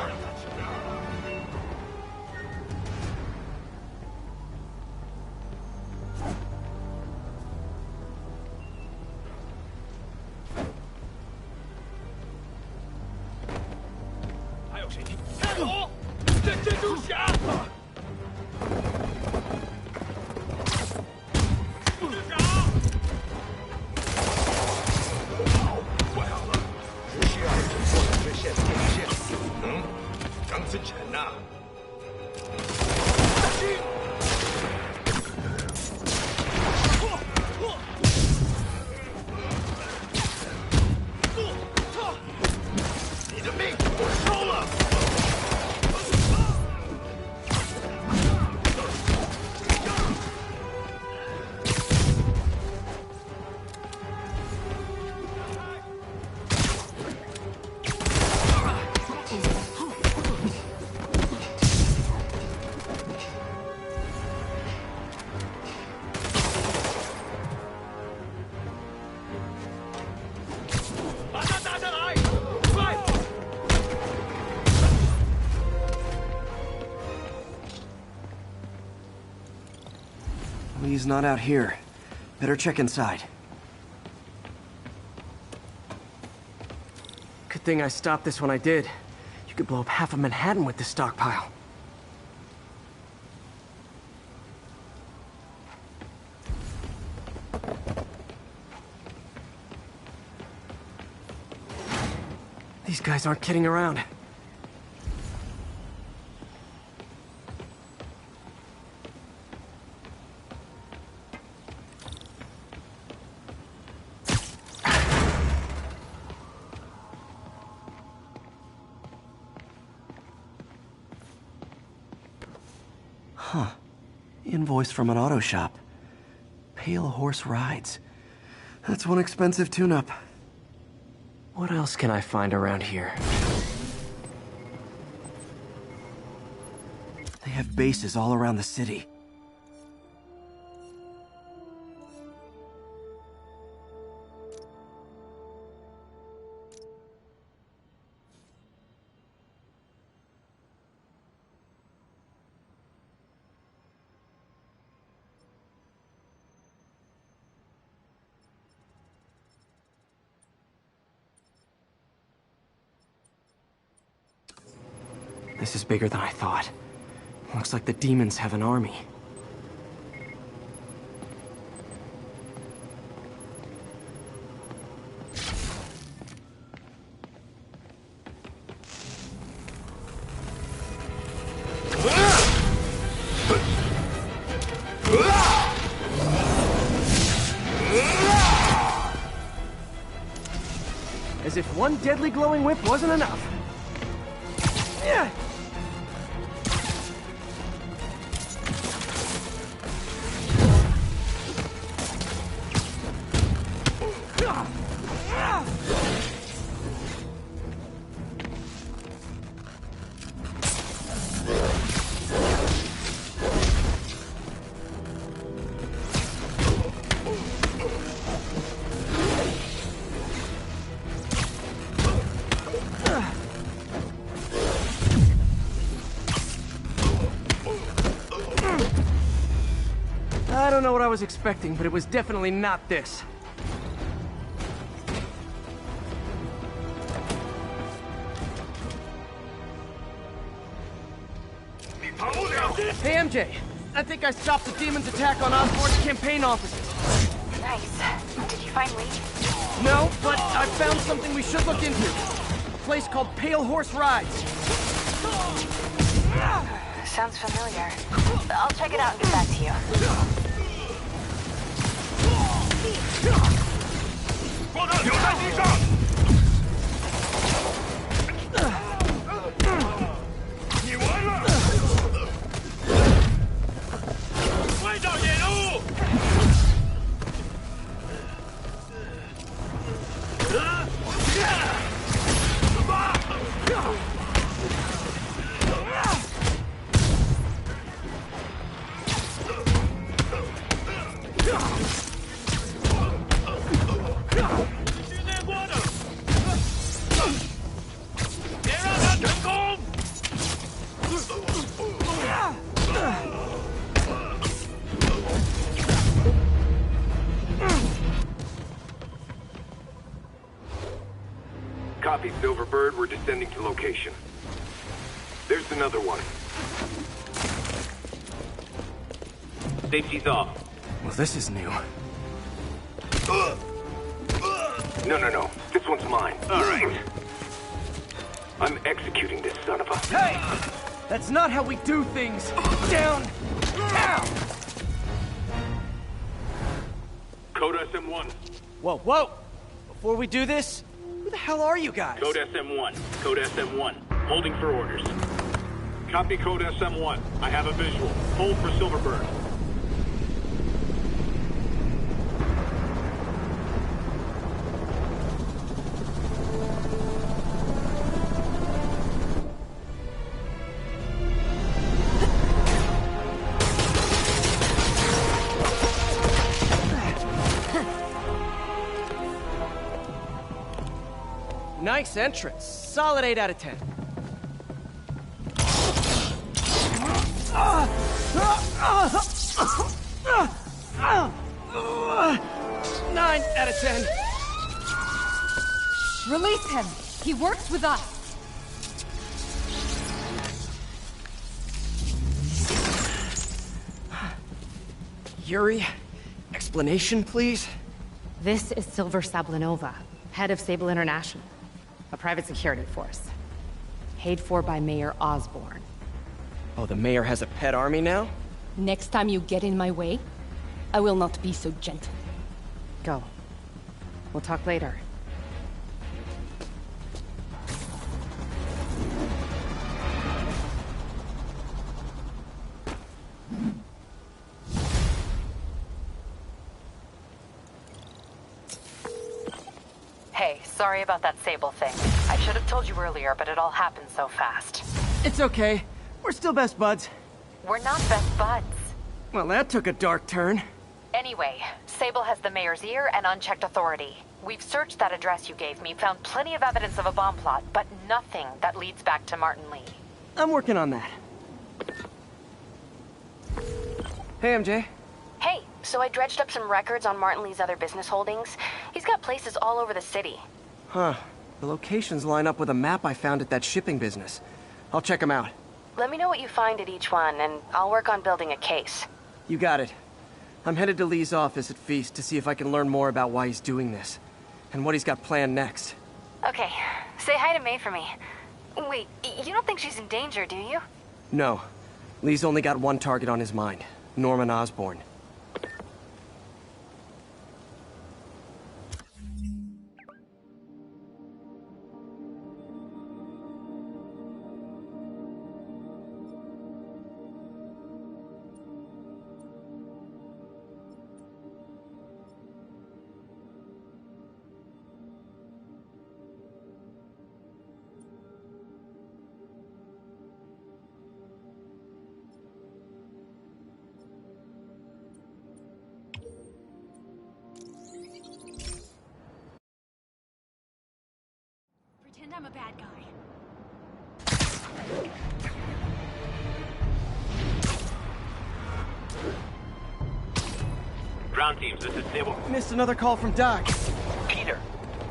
He's not out here. Better check inside. Good thing I stopped this when I did. You could blow up half of Manhattan with this stockpile. These guys aren't kidding around. Huh. Invoice from an auto shop. Pale Horse Rides. That's one expensive tune-up. What else can I find around here? They have bases all around the city. This is bigger than I thought. Looks like the demons have an army. As if one deadly glowing whip wasn't enough. Yeah. I don't know what I was expecting, but it was definitely not this. Hey, MJ. I think I stopped the demon's attack on Osborn's campaign offices. Nice. Did you find Lee? No, but I found something we should look into. A place called Pale Horse Rides. Sounds familiar. I'll check it out and get back to you. Copy, Silverbird. We're descending to location. There's another one. Safety's off. Well, this is new. No. This one's mine. All right. I'm executing this son of a... Hey! That's not how we do things! Down! Down! Code SM1. Whoa! Before we do this, who the hell are you guys? Code SM1. Code SM1. Holding for orders. Copy Code SM1. I have a visual. Hold for Silverbird. Nice entrance. Solid 8 out of 10. 9 out of 10. Release him. He works with us. Yuri, explanation, please? This is Silver Sablinova, head of Sable International, a private security force. Paid for by Mayor Osborn. Oh, the mayor has a pet army now? Next time you get in my way, I will not be so gentle. Go. We'll talk later. Hey, sorry about that Sable thing. I should have told you earlier, but it all happened so fast. It's okay. We're still best buds. We're not best buds. Well, that took a dark turn. Anyway, Sable has the mayor's ear and unchecked authority. We've searched that address you gave me, found plenty of evidence of a bomb plot, but nothing that leads back to Martin Lee. I'm working on that. Hey, MJ. Hey, so I dredged up some records on Martin Lee's other business holdings. He's got places all over the city. Huh. The locations line up with a map I found at that shipping business. I'll check them out. Let me know what you find at each one, and I'll work on building a case. You got it. I'm headed to Lee's office at Feast to see if I can learn more about why he's doing this, and what he's got planned next. Okay, say hi to May for me. Wait, you don't think she's in danger, do you? No. Lee's only got one target on his mind, Norman Osborn. Pretend I'm a bad guy. Ground teams, this is Sable. Missed another call from Doc. Peter,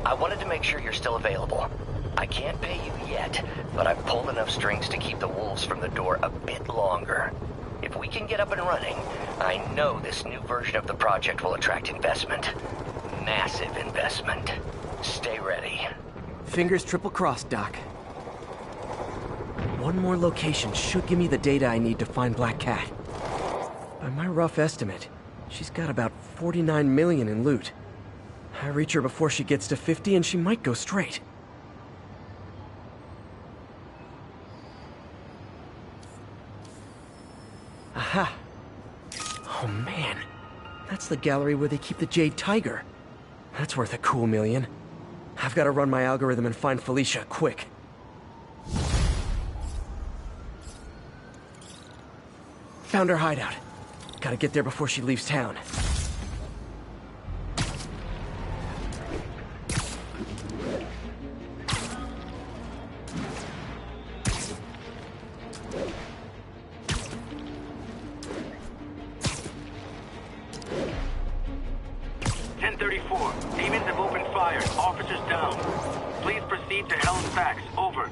I wanted to make sure you're still available. I can't pay you yet, but I've pulled enough strings to keep the wolves from the door a bit longer. If we can get up and running, I know this new version of the project will attract investment. Massive investment. Stay ready. Fingers triple-crossed, Doc. One more location should give me the data I need to find Black Cat. By my rough estimate, she's got about 49 million in loot. I reach her before she gets to 50 and she might go straight. Aha! Oh man, that's the gallery where they keep the Jade Tiger. That's worth a cool million. I've got to run my algorithm and find Felicia, quick. Found her hideout. Gotta get there before she leaves town. Demons have opened fire. Officers down. Please proceed to Halifax. Over.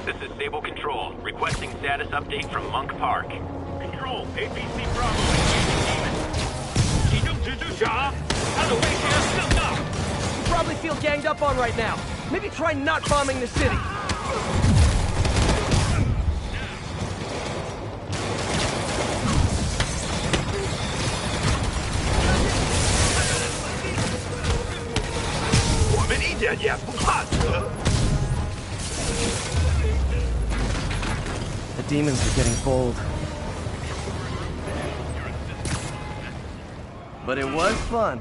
This is Sable Control. Requesting status update from Monk Park. Control, APC Bravo. You probably feel ganged up on right now. Maybe try not bombing the city. The demons are getting bold. But it was fun.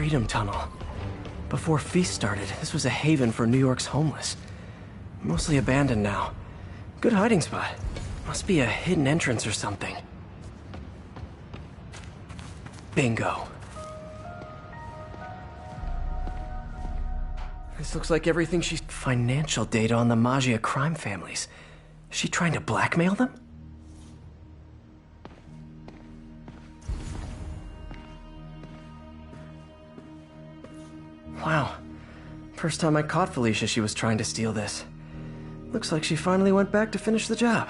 Freedom Tunnel. Before Feast started, this was a haven for New York's homeless. Mostly abandoned now. Good hiding spot. Must be a hidden entrance or something. Bingo. This looks like everything she's... Financial data on the Maggia crime families. Is she trying to blackmail them? Wow. First time I caught Felicia, she was trying to steal this. Looks like she finally went back to finish the job.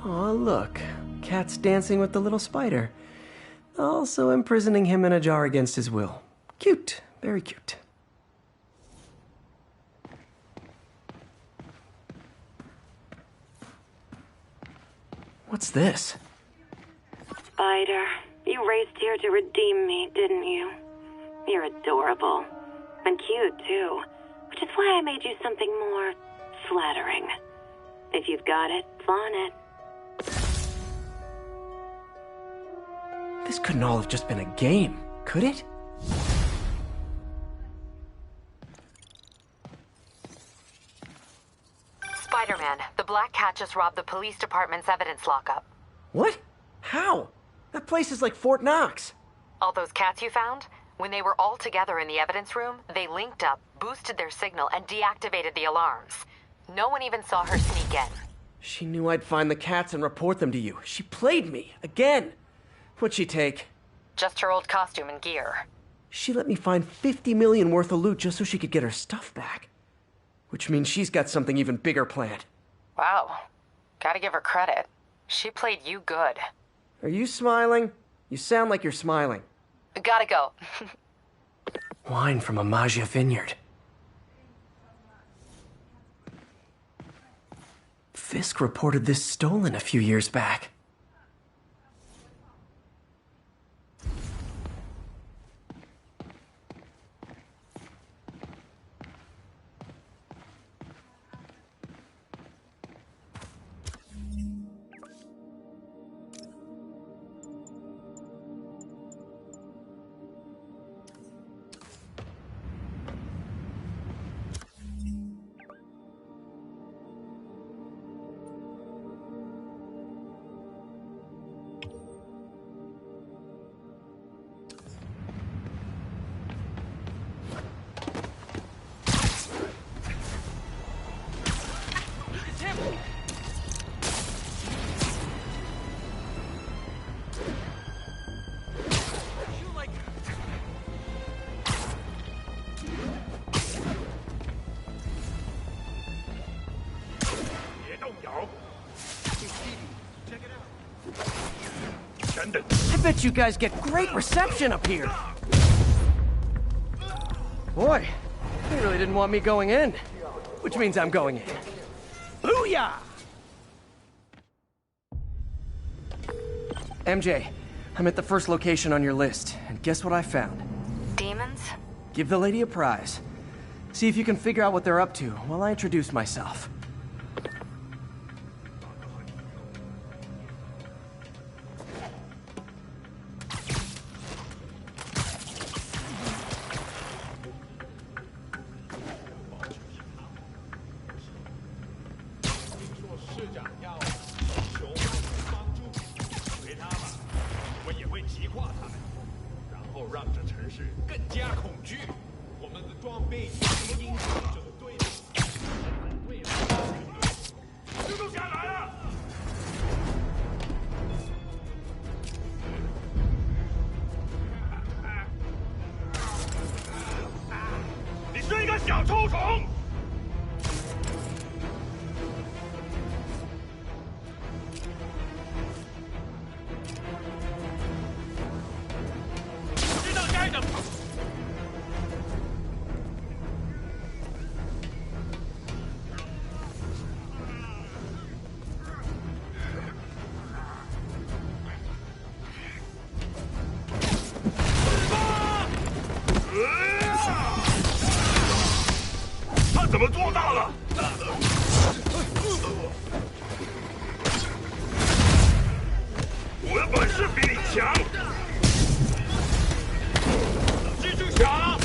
Aw, look. Cat's dancing with the little spider. Also imprisoning him in a jar against his will. Cute. Very cute. What's this? Spider, you raced here to redeem me, didn't you? You're adorable. And cute, too. Which is why I made you something more flattering. If you've got it, flaunt it. This couldn't all have just been a game, could it? Spider-Man, the Black Cat just robbed the police department's evidence lockup. What? How? That place is like Fort Knox. All those cats you found? When they were all together in the evidence room, they linked up, boosted their signal, and deactivated the alarms. No one even saw her sneak in. She knew I'd find the cats and report them to you. She played me, again. What'd she take? Just her old costume and gear. She let me find 50 million worth of loot just so she could get her stuff back. Which means she's got something even bigger planned. Wow. Gotta give her credit. She played you good. Are you smiling? You sound like you're smiling. Gotta go. Wine from a Maggia vineyard. Fisk reported this stolen a few years back. I bet you guys get great reception up here. Boy, they really didn't want me going in. Which means I'm going in. Booyah! MJ, I'm at the first location on your list, and guess what I found? Demons? Give the lady a prize. See if you can figure out what they're up to while I introduce myself. 墙，蜘蛛侠。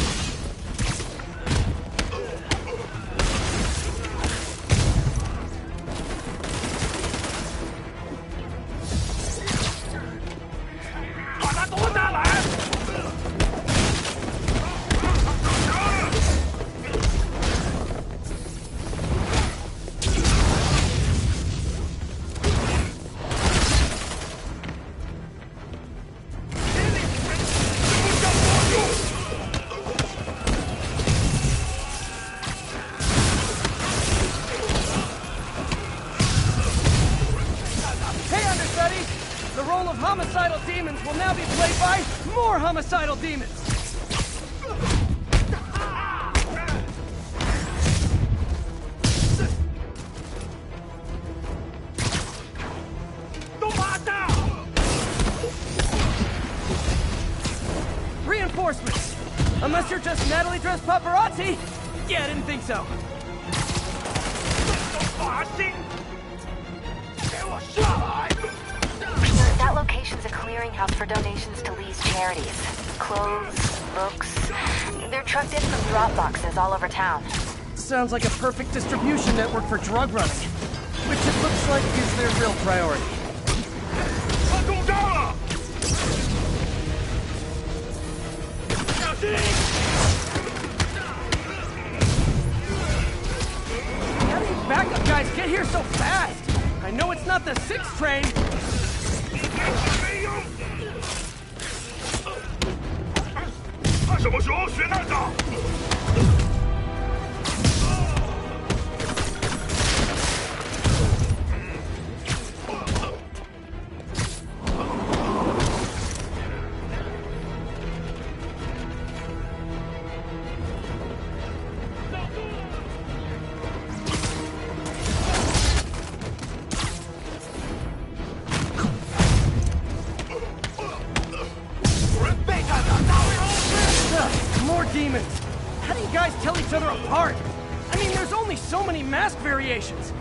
Homicidal demons will now be played by more homicidal demons! Reinforcements! Unless you're just Natalie dressed paparazzi? Yeah, I didn't think so. That location's a clearinghouse for donations to Lee's charities. Clothes, books. They're trucked in from drop boxes all over town. Sounds like a perfect distribution network for drug running. Which it looks like is their real priority. How do these backup guys get here so fast? I know it's not the 6th train. 他什么时候学那个？ More demons! How do you guys tell each other apart? I mean, there's only so many mask variations.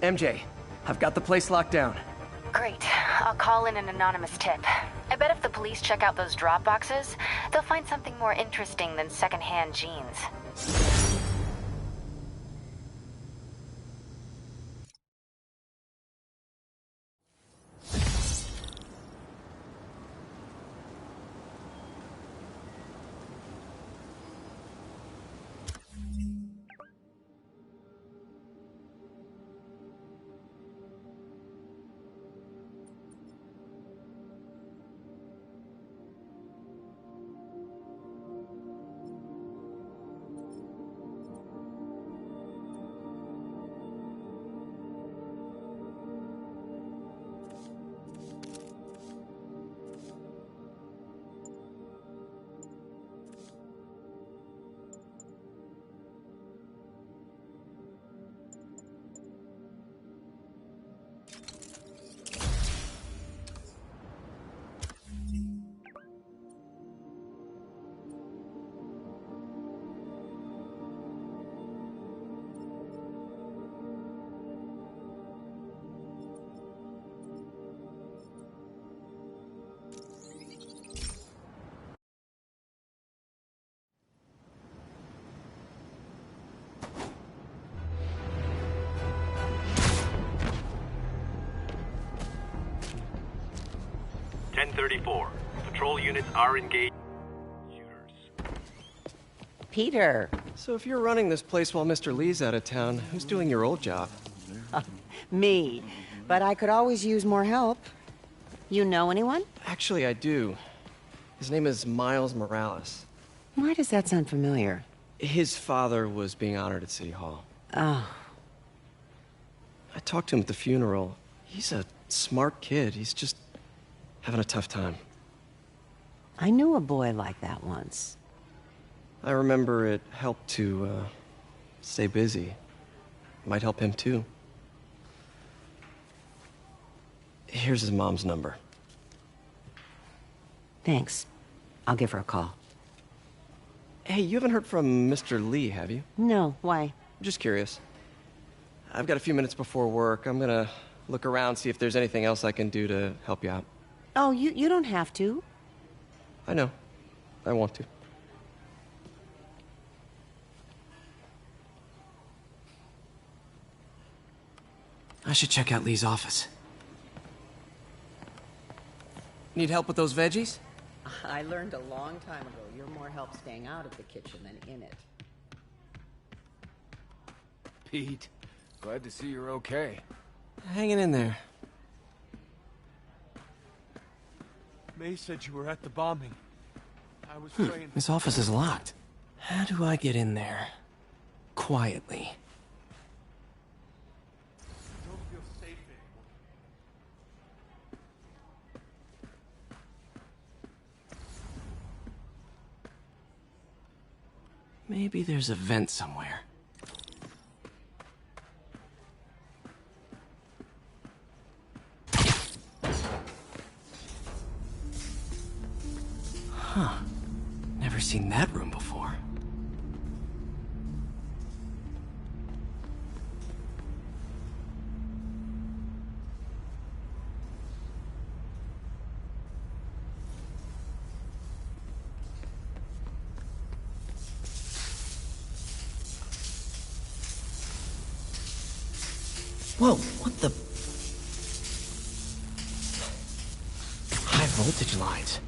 MJ, I've got the place locked down. Great. I'll call in an anonymous tip. I bet if the police check out those drop boxes, they'll find something more interesting than secondhand jeans. 1034. Patrol units are engaged. Peter. So if you're running this place while Mr. Lee's out of town, who's doing your old job? Me. But I could always use more help. You know anyone? Actually, I do. His name is Miles Morales. Why does that sound familiar? His father was being honored at City Hall. Oh. I talked to him at the funeral. He's a smart kid. He's just having a tough time. I knew a boy like that once. I remember it helped to, stay busy. Might help him, too. Here's his mom's number. Thanks. I'll give her a call. Hey, you haven't heard from Mr. Lee, have you? No, why? Just curious. I've got a few minutes before work. I'm gonna look around, see if there's anything else I can do to help you out. Oh, you don't have to. I know. I want to. I should check out Lee's office. Need help with those veggies? I learned a long time ago you're more help staying out of the kitchen than in it. Pete, glad to see you're okay. Hanging in there. May said you were at the bombing. I was praying. His office is locked. How do I get in there? Quietly. Don't feel safe anymore. Maybe there's a vent somewhere. Huh. Never seen that room before. Whoa, what the? High voltage lines.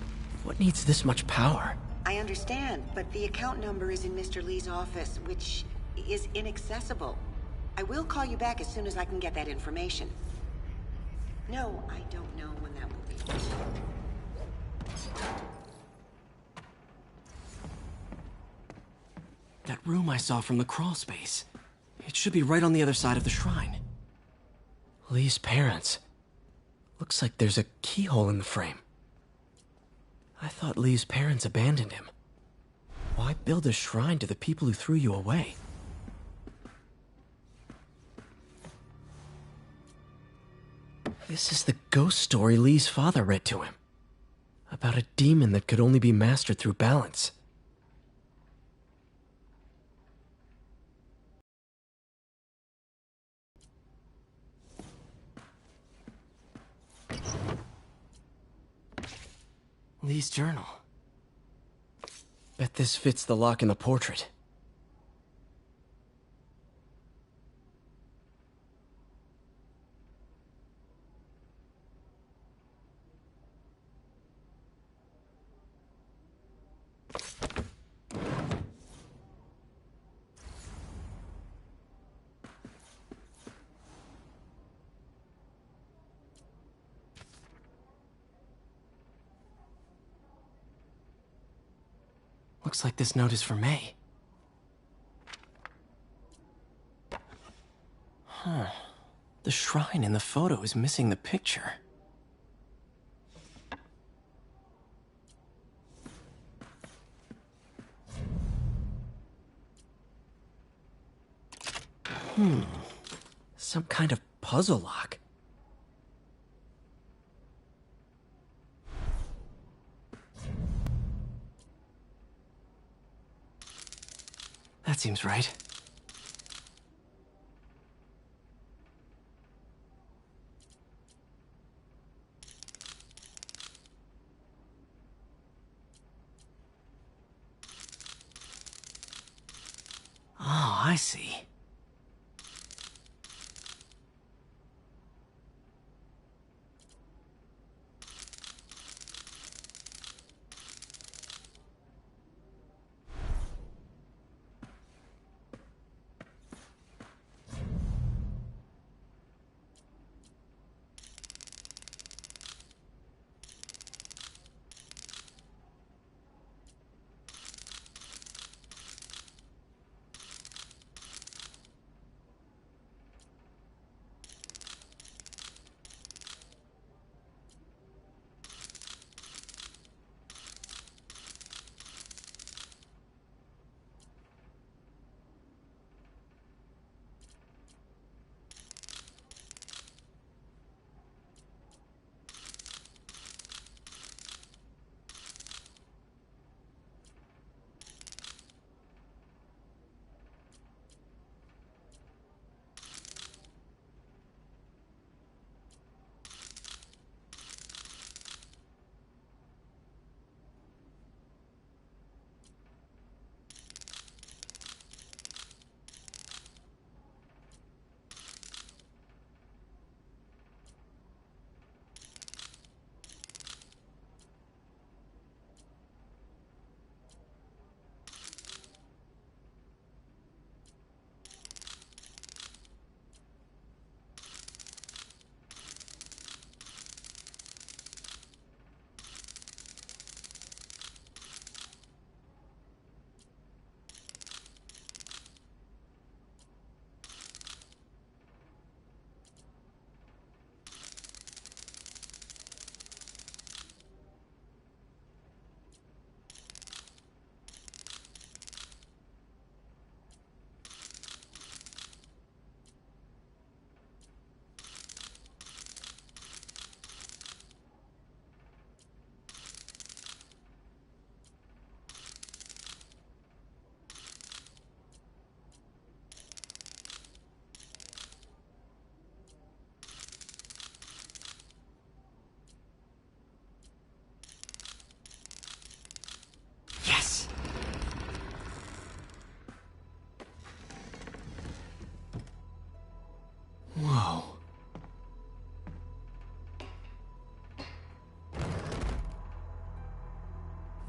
What needs this much power? I understand, but the account number is in Mr. Lee's office, which is inaccessible. I will call you back as soon as I can get that information. No, I don't know when that will be. That room I saw from the crawl space. It should be right on the other side of the shrine. Lee's parents. Looks like there's a keyhole in the frame. I thought Lee's parents abandoned him. Why build a shrine to the people who threw you away? This is the ghost story Lee's father read to him. About a demon that could only be mastered through balance. Lee's journal. Bet this fits the lock in the portrait. Looks like this note is for May. Huh. The shrine in the photo is missing the picture. Some kind of puzzle lock. That seems right. Oh, I see.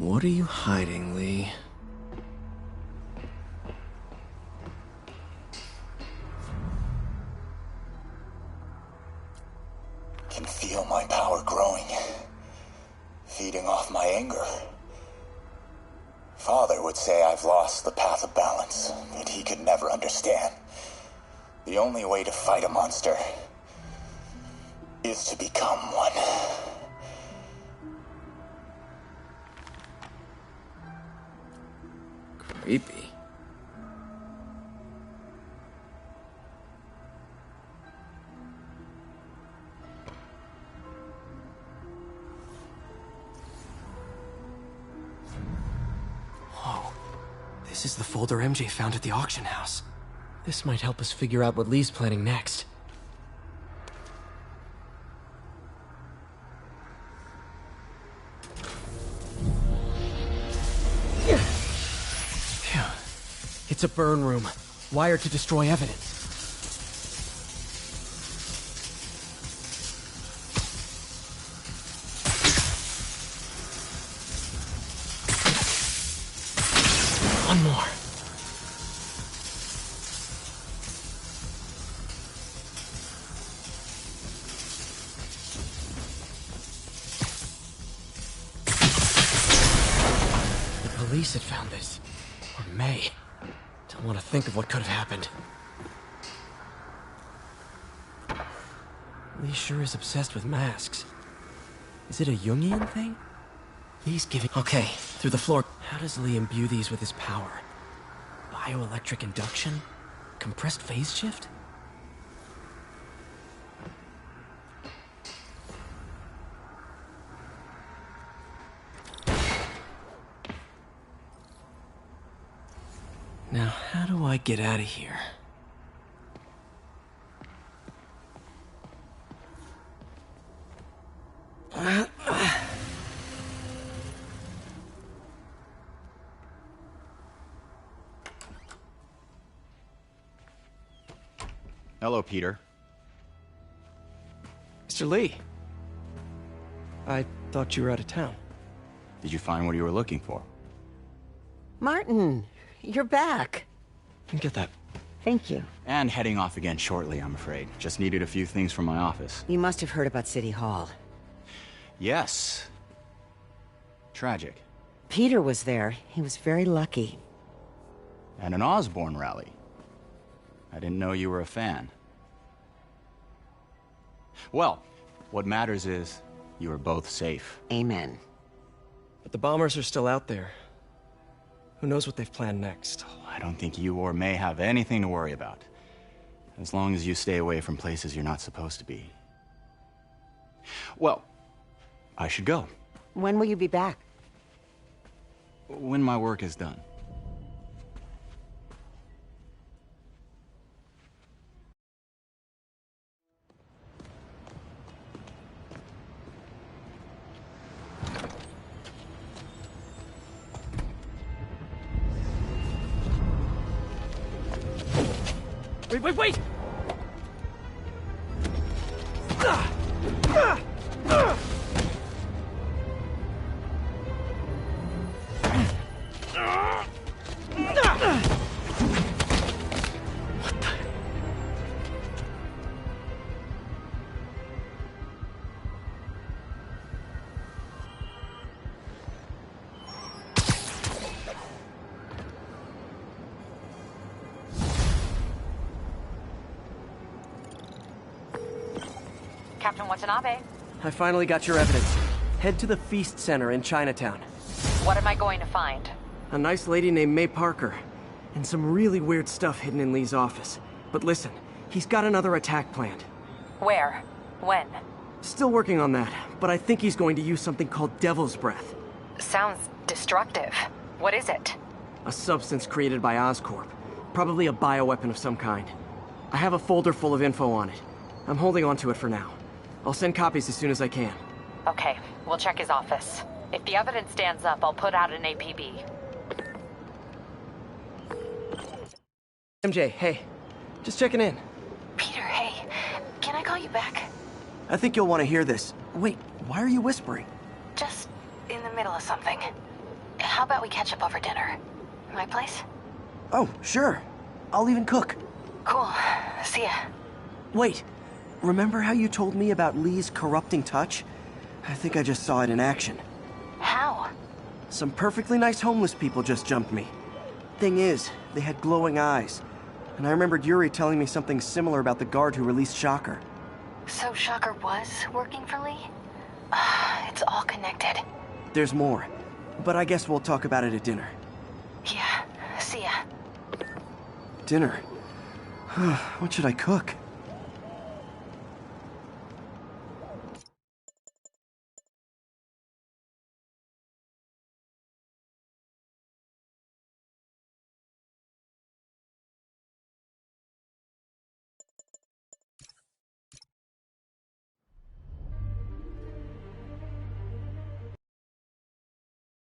What are you hiding, Lee? Can feel my power growing, feeding off my anger. Father would say I've lost the path of balance, but he could never understand. The only way to fight a monster is to become one. Creepy. Whoa. This is the folder MJ found at the auction house. This might help us figure out what Lee's planning next. Phew. It's a burn room, wired to destroy evidence. One more. Police had found this. Or May. Don't want to think of what could have happened. Lee sure is obsessed with masks. Is it a Jungian thing? He's giving... Okay, through the floor. How does Lee imbue these with his power? Bioelectric induction? Compressed phase shift? Now, how do I get out of here? Hello, Peter. Mr. Lee. I thought you were out of town. Did you find what you were looking for? Martin, you're back. Get that. Thank you. And heading off again shortly, I'm afraid. Just needed a few things from my office. You must have heard about City Hall. Yes. Tragic. Peter was there. He was very lucky. And an Osborne rally. I didn't know you were a fan. Well, what matters is you are both safe. Amen. But the bombers are still out there. Who knows what they've planned next? I don't think you or May have anything to worry about. As long as you stay away from places you're not supposed to be. Well, I should go. When will you be back? When my work is done. Wait! Captain Watanabe. I finally got your evidence. Head to the Feast Center in Chinatown. What am I going to find? A nice lady named May Parker. And some really weird stuff hidden in Lee's office. But listen, he's got another attack planned. Where? When? Still working on that, but I think he's going to use something called Devil's Breath. Sounds destructive. What is it? A substance created by Oscorp. Probably a bioweapon of some kind. I have a folder full of info on it. I'm holding on to it for now. I'll send copies as soon as I can. Okay, we'll check his office. If the evidence stands up, I'll put out an APB. MJ, hey. Just checking in. Peter, hey. Can I call you back? I think you'll want to hear this. Wait, why are you whispering? Just in the middle of something. How about we catch up over dinner? My place? Oh, sure. I'll even cook. Cool. See ya. Wait. Remember how you told me about Lee's corrupting touch? I think I just saw it in action. How? Some perfectly nice homeless people just jumped me. Thing is, they had glowing eyes. And I remembered Yuri telling me something similar about the guard who released Shocker. So Shocker was working for Lee? It's all connected. There's more. But I guess we'll talk about it at dinner. Yeah. See ya. Dinner? What should I cook?